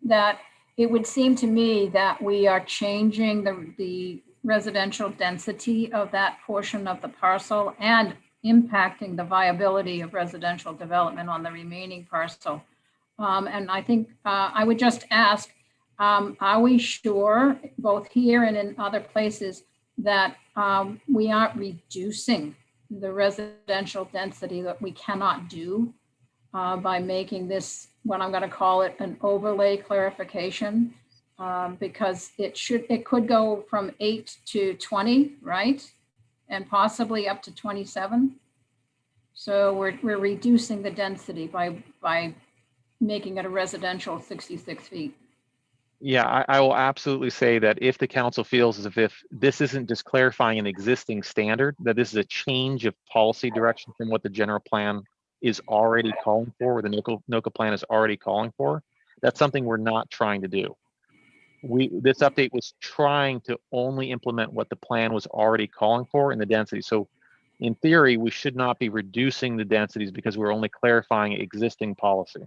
that it would seem to me that we are changing the residential density of that portion of the parcel and impacting the viability of residential development on the remaining parcel. And I think I would just ask, are we sure, both here and in other places, that we aren't reducing the residential density that we cannot do by making this, what I'm going to call it, an overlay clarification? Because it could go from 8 to 20, right? And possibly up to 27. So we're reducing the density by making it a residential 66 feet. Yeah, I will absolutely say that if the council feels as if this isn't just clarifying an existing standard, that this is a change of policy direction from what the general plan is already calling for, or the NOCA plan is already calling for, that's something we're not trying to do. This update was trying to only implement what the plan was already calling for in the density. So in theory, we should not be reducing the densities because we're only clarifying existing policy.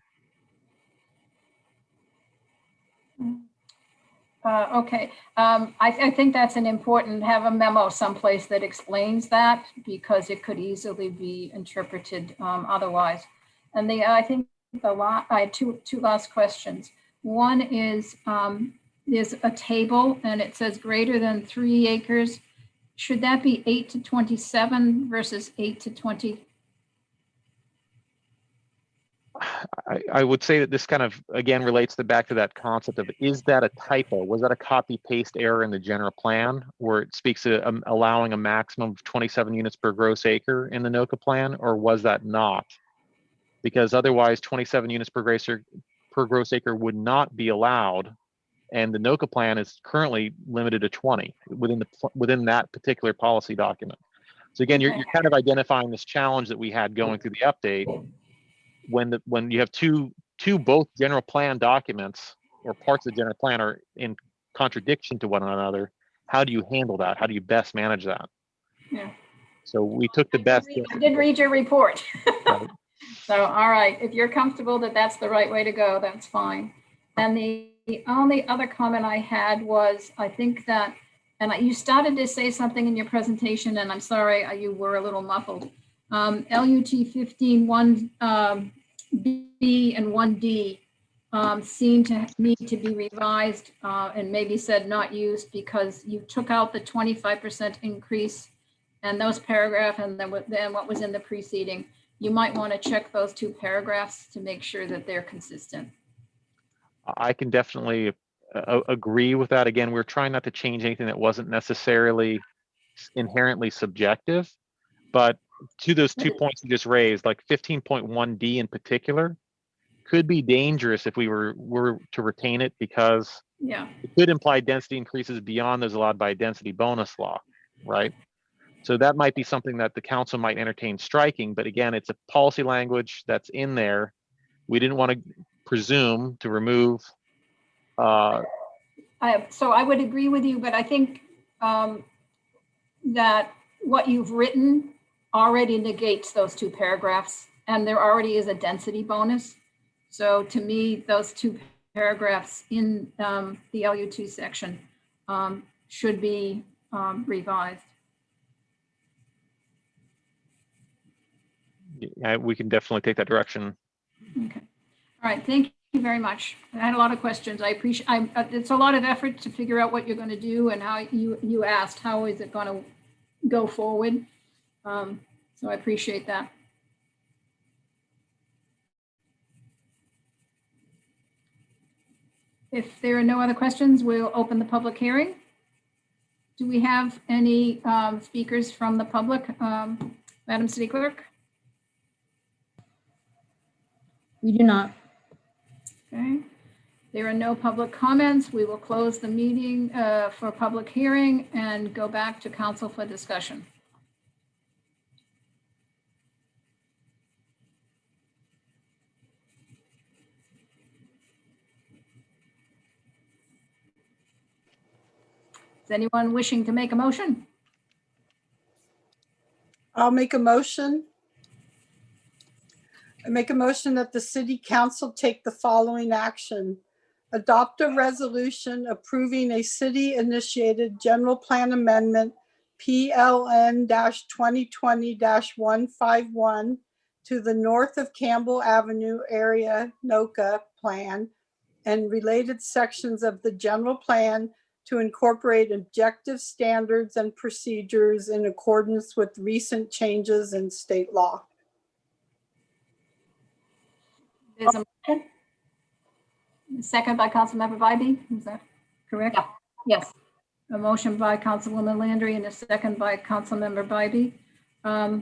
Okay, I think that's an important, have a memo someplace that explains that, because it could easily be interpreted otherwise. And I think I had two last questions. One is, there's a table and it says greater than 3 acres. Should that be 8 to 27 versus 8 to 20? I would say that this kind of, again, relates back to that concept of, is that a typo? Was that a copy paste error in the general plan where it speaks to allowing a maximum of 27 units per gross acre in the NOCA plan, or was that not? Because otherwise 27 units per gross acre would not be allowed. And the NOCA plan is currently limited to 20 within that particular policy document. So again, you're kind of identifying this challenge that we had going through the update. When you have both general plan documents or parts of the general plan are in contradiction to one another, how do you handle that? How do you best manage that? Yeah. So we took the best. I did read your report. Right. So, all right, if you're comfortable that that's the right way to go, that's fine. And the only other comment I had was, I think that, and you started to say something in your presentation, and I'm sorry, you were a little muffled. LUT 15 1B and 1D seem to need to be revised and maybe said not used, because you took out the 25% increase and those paragraphs, and then what was in the preceding. You might want to check those 2 paragraphs to make sure that they're consistent. I can definitely agree with that. Again, we're trying not to change anything that wasn't necessarily inherently subjective, but to those 2 points you just raised, like 15.1D in particular, could be dangerous if we were to retain it, because it could imply density increases beyond those allowed by a density bonus law, right? So that might be something that the council might entertain striking, but again, it's a policy language that's in there. We didn't want to presume to remove. So I would agree with you, but I think that what you've written already negates those 2 paragraphs, and there already is a density bonus. So to me, those 2 paragraphs in the LU2 section should be revised. Yeah, we can definitely take that direction. Okay. All right. Thank you very much. I had a lot of questions. I appreciate. It's a lot of effort to figure out what you're going to do, and how you asked how is it going to go forward. So I appreciate that. If there are no other questions, we'll open the public hearing. Do we have any speakers from the public, Madam City Clerk? We do not. Okay. There are no public comments. We will close the meeting for public hearing and go back to council for discussion. Is anyone wishing to make a motion? I'll make a motion. I make a motion that the city council take the following action. Adopt a resolution approving a city-initiated general plan amendment PLN-2020-151 to the north of Campbell Avenue area NOCA plan and related sections of the general plan to incorporate objective standards and procedures in accordance with recent changes in state law. There's a motion. Second by Councilmember Bybee, is that correct? Yeah. Yes. A motion by Councilwoman Landry and a second by Councilmember Bybee. I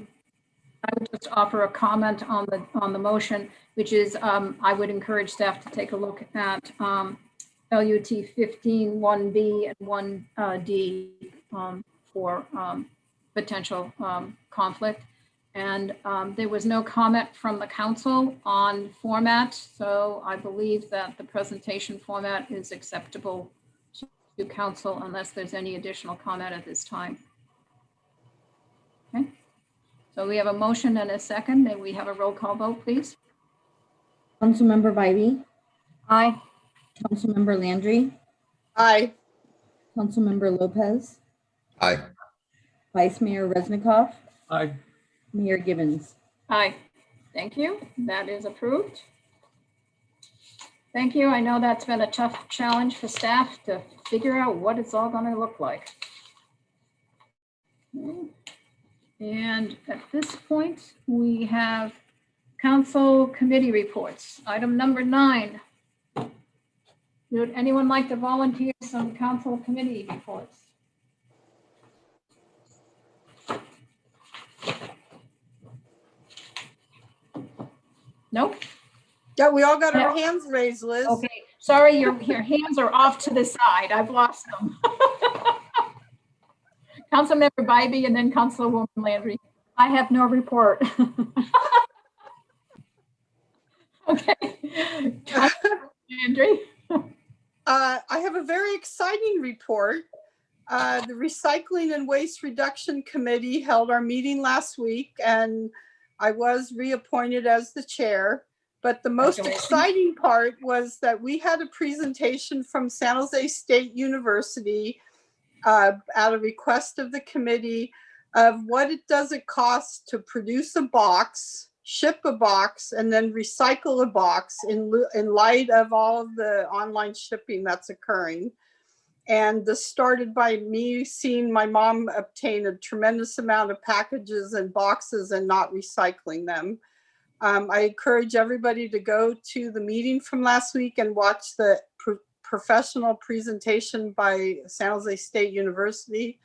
would just offer a comment on the motion, which is I would encourage staff to take a look at LUT 15 1B and 1D for potential conflict. And there was no comment from the council on format, so I believe that the presentation format is acceptable to council unless there's any additional comment at this time. Okay, so we have a motion and a second. May we have a roll call vote, please? Councilmember Bybee, Aye. Councilmember Landry, Aye. Councilmember Lopez, Aye. Vice Mayor Resnikoff, Aye. Mayor Gibbons. Aye. Thank you. That is approved. Thank you. I know that's been a tough challenge for staff to figure out what it's all going to look like. Okay. And at this point, we have council committee reports. Item number 9. Would anyone like to volunteer some council committee reports? Nope. Yeah, we all got our No. hands raised, Liz. Okay, sorry, your hands are off to the side. I've lost them. Councilmember Bybee and then Councilwoman Landry. I have no report. Okay. Councilwoman Landry. I have a very exciting report. The Recycling and Waste Reduction Committee held our meeting last week, and I was reappointed as the chair. But the most Congratulations. exciting part was that we had a presentation from San Jose State University at a request of the committee of what does it cost to produce a box, ship a box, and then recycle a box in light of all of the online shipping that's occurring. And this started by me seeing my mom obtain a tremendous amount of packages and boxes and not recycling them. I encourage everybody to go to the meeting from last week and watch the professional presentation by San Jose State University.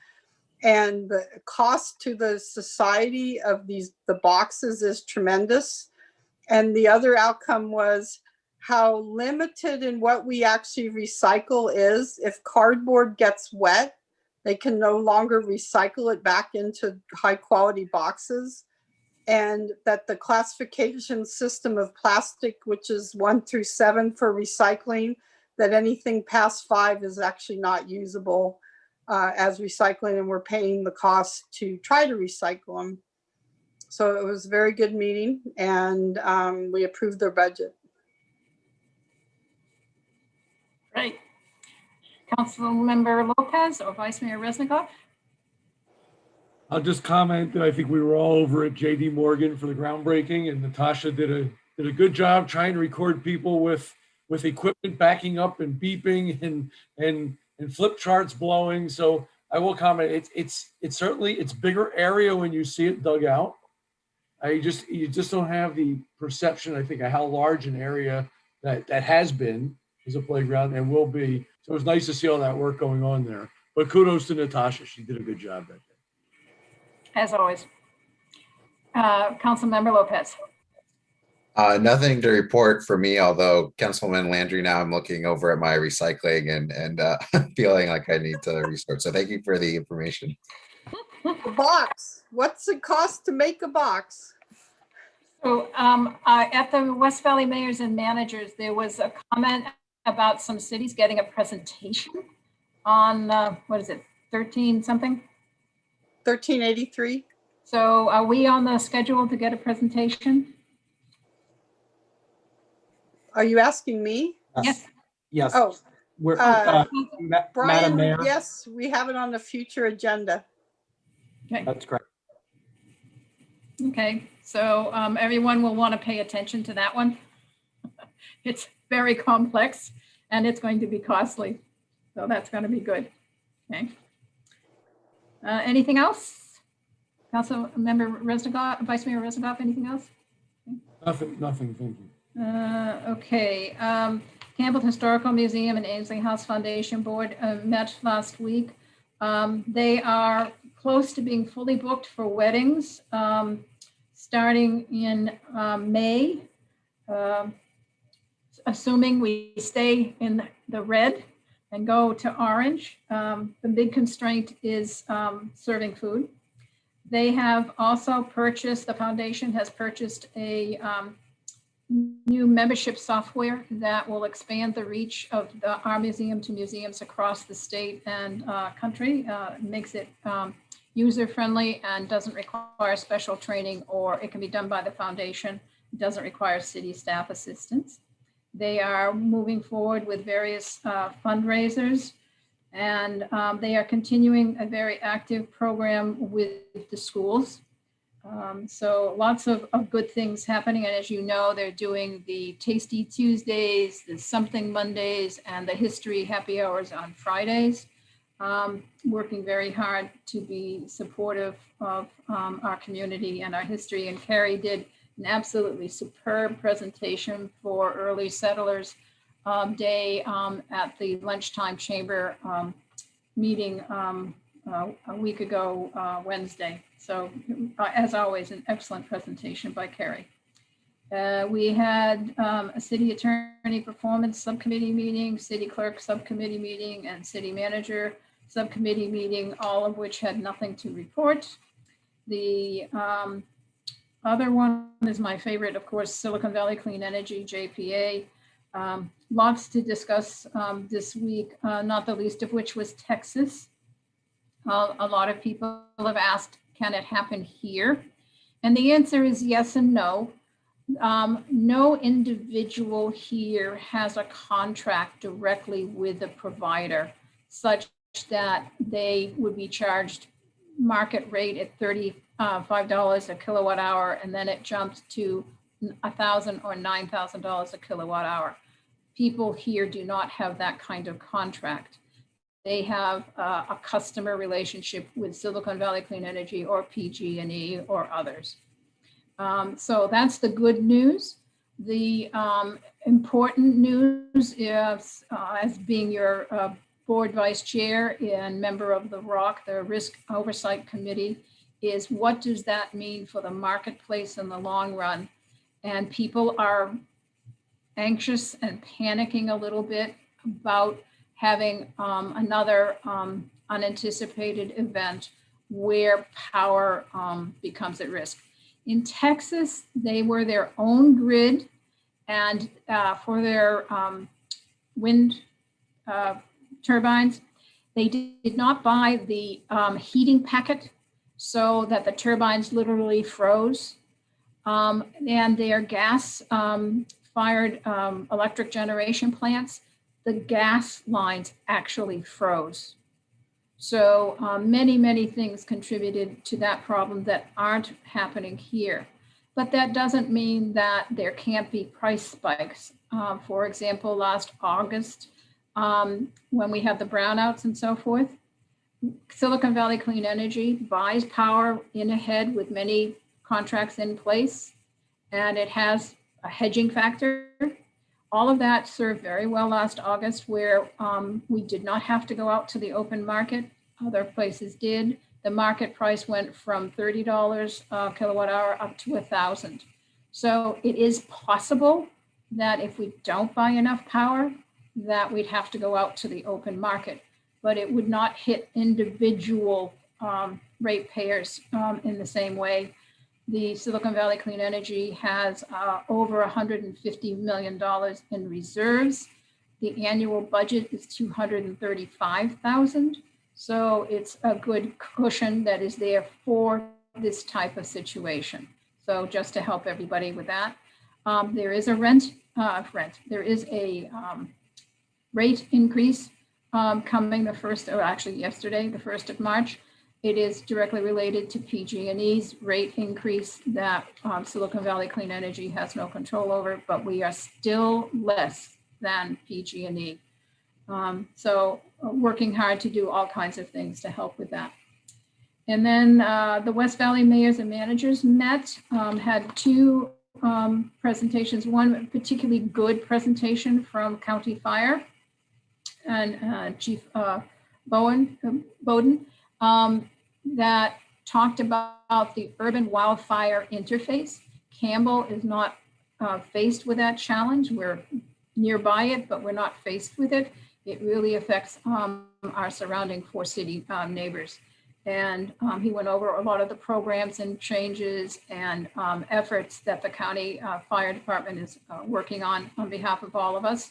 And the cost to the society of the boxes is tremendous. And the other outcome was how limited in what we actually recycle is. If cardboard gets wet, they can no longer recycle it back into high quality boxes. And that the classification system of plastic, which is 1 through 7 for recycling, that anything past 5 is actually not usable as recycling, and we're paying the cost to try to recycle them. So it was a very good meeting, and we approved their budget. Great. Councilmember Lopez or Vice Mayor Resnikoff? I'll just comment that I think we were all over at JD Morgan for the groundbreaking, and Natasha did a good job trying to record people with equipment backing up and beeping and flip charts blowing. So I will comment, it's certainly, it's bigger area when you see it dug out. You just don't have the perception, I think, of how large an area that has been as a playground and will be. So it was nice to see all that work going on there. But kudos to Natasha, she did a good job that day. As always. Councilmember Lopez. Nothing to report for me, although Councilwoman Landry, now I'm looking over at my recycling and feeling like I need to restart. So thank you for the information. A box, what's it cost to make a box? So at the West Valley Mayors and Managers, there was a comment about some cities getting a presentation on, what is it, 13 something? 1383. So are we on the schedule to get a presentation? Are you asking me? Yes. Yes. Oh, We're, Madam Brian, Mayor, yes, we have it on the future agenda. Okay. that's correct. Okay, so everyone will want to pay attention to that one. It's very complex and it's going to be costly. So that's going to be good. Okay. Anything else? Councilmember Resnikoff, Vice Mayor Resnikoff, anything else? Nothing, thank you. Okay, Campbell Historical Museum and Ainsley House Foundation Board met last week. They are close to being fully booked for weddings starting in May, assuming we stay in the red and go to orange. The big constraint is serving food. They have also purchased, the foundation has purchased a new membership software that will expand the reach of our museum to museums across the state and country. Makes it user-friendly and doesn't require special training, or it can be done by the foundation. It doesn't require city staff assistance. They are moving forward with various fundraisers, and they are continuing a very active program with the schools. So lots of good things happening. And as you know, they're doing the Tasty Tuesdays, the Something Mondays, and the History Happy Hours on Fridays. Working very hard to be supportive of our community and our history. And Carrie did an absolutely superb presentation for Early Settlers Day at the Lunchtime Chamber meeting a week ago, Wednesday. So as always, an excellent presentation by Carrie. We had a city attorney performance subcommittee meeting, city clerk subcommittee meeting, and city manager subcommittee meeting, all of which had nothing to report. The other one is my favorite, of course, Silicon Valley Clean Energy, JPA. Lots to discuss this week, not the least of which was Texas. A lot of people have asked, can it happen here? And the answer is yes and no. No individual here has a contract directly with the provider such that they would be charged market rate at $35 a kilowatt hour, and then it jumps to $1,000 or $9,000 a kilowatt hour. People here do not have that kind of contract. They have a customer relationship with Silicon Valley Clean Energy or PG&E or others. So that's the good news. The important news is, as being your board vice chair and member of the ROC, the Risk Oversight Committee, is what does that mean for the marketplace in the long run? And people are anxious and panicking a little bit about having another unanticipated event where power becomes at risk. In Texas, they were their own grid, and for their wind turbines, they did not buy the heating packet so that the turbines literally froze. And their gas fired electric generation plants, the gas lines actually froze. So many things contributed to that problem that aren't happening here. But that doesn't mean that there can't be price spikes. For example, last August, when we had the brownouts and so forth, Silicon Valley Clean Energy buys power in ahead with many contracts in place, and it has a hedging factor. All of that served very well last August, where we did not have to go out to the open market. Other places did. The market price went from $30 a kilowatt hour up to $1,000. So it is possible that if we don't buy enough power, that we'd have to go out to the open market, but it would not hit individual ratepayers in the same way. The Silicon Valley Clean Energy has over $150 million in reserves. The annual budget is $235,000. So it's a good cushion that is there for this type of situation. So just to help everybody with that, there is a there is a rate increase coming the 1st, or actually yesterday, the 1st of March. It is directly related to PG&E's rate increase that Silicon Valley Clean Energy has no control over, but we are still less than PG&E. So working hard to do all kinds of things to help with that. And then the West Valley mayors and managers met, had two presentations, one particularly good presentation from County Fire and Chief Bowden, that talked about the urban wildfire interface. Campbell is not faced with that challenge. We're nearby it, but we're not faced with it. It really affects our surrounding 4 city neighbors. And he went over a lot of the programs and changes and efforts that the county fire department is working on behalf of all of us.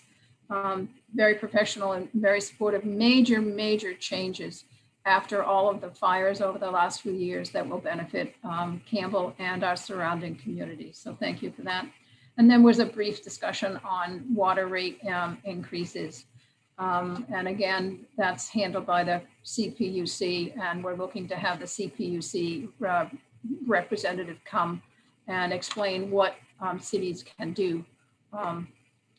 Very professional and very supportive. Major changes after all of the fires over the last few years that will benefit Campbell and our surrounding communities. So thank you for that. And then was a brief discussion on water rate increases. And again, that's handled by the CPUC, and we're looking to have the CPUC representative come and explain what cities can do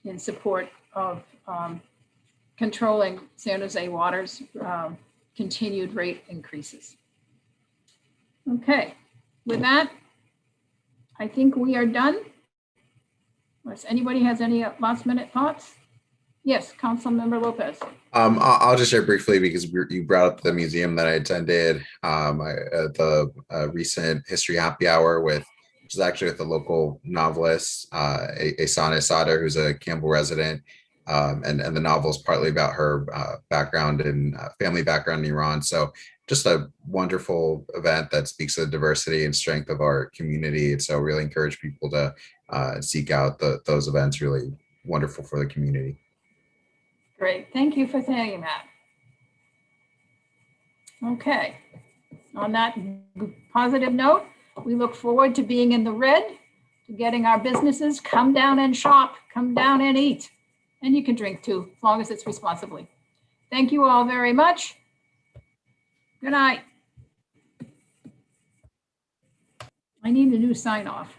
in support of controlling San Jose Water's continued rate increases. Okay, with that, I think we are done. Unless anybody has any last minute thoughts? Yes, Councilmember Lopez. I'll just share briefly because you brought up the museum that I attended at the recent History Happy Hour which is actually with the local novelist, Asana Sada, who's a Campbell resident. And the novel is partly about her background and family background in Iran. So just a wonderful event that speaks to the diversity and strength of our community. And so really encourage people to seek out those events. Really wonderful for the community. Great, thank you for saying that. Okay, on that positive note, we look forward to being in the red, to getting our businesses, come down and shop, come down and eat. And you can drink too, as long as it's responsibly. Thank you all very much. Good night. I need a new sign off.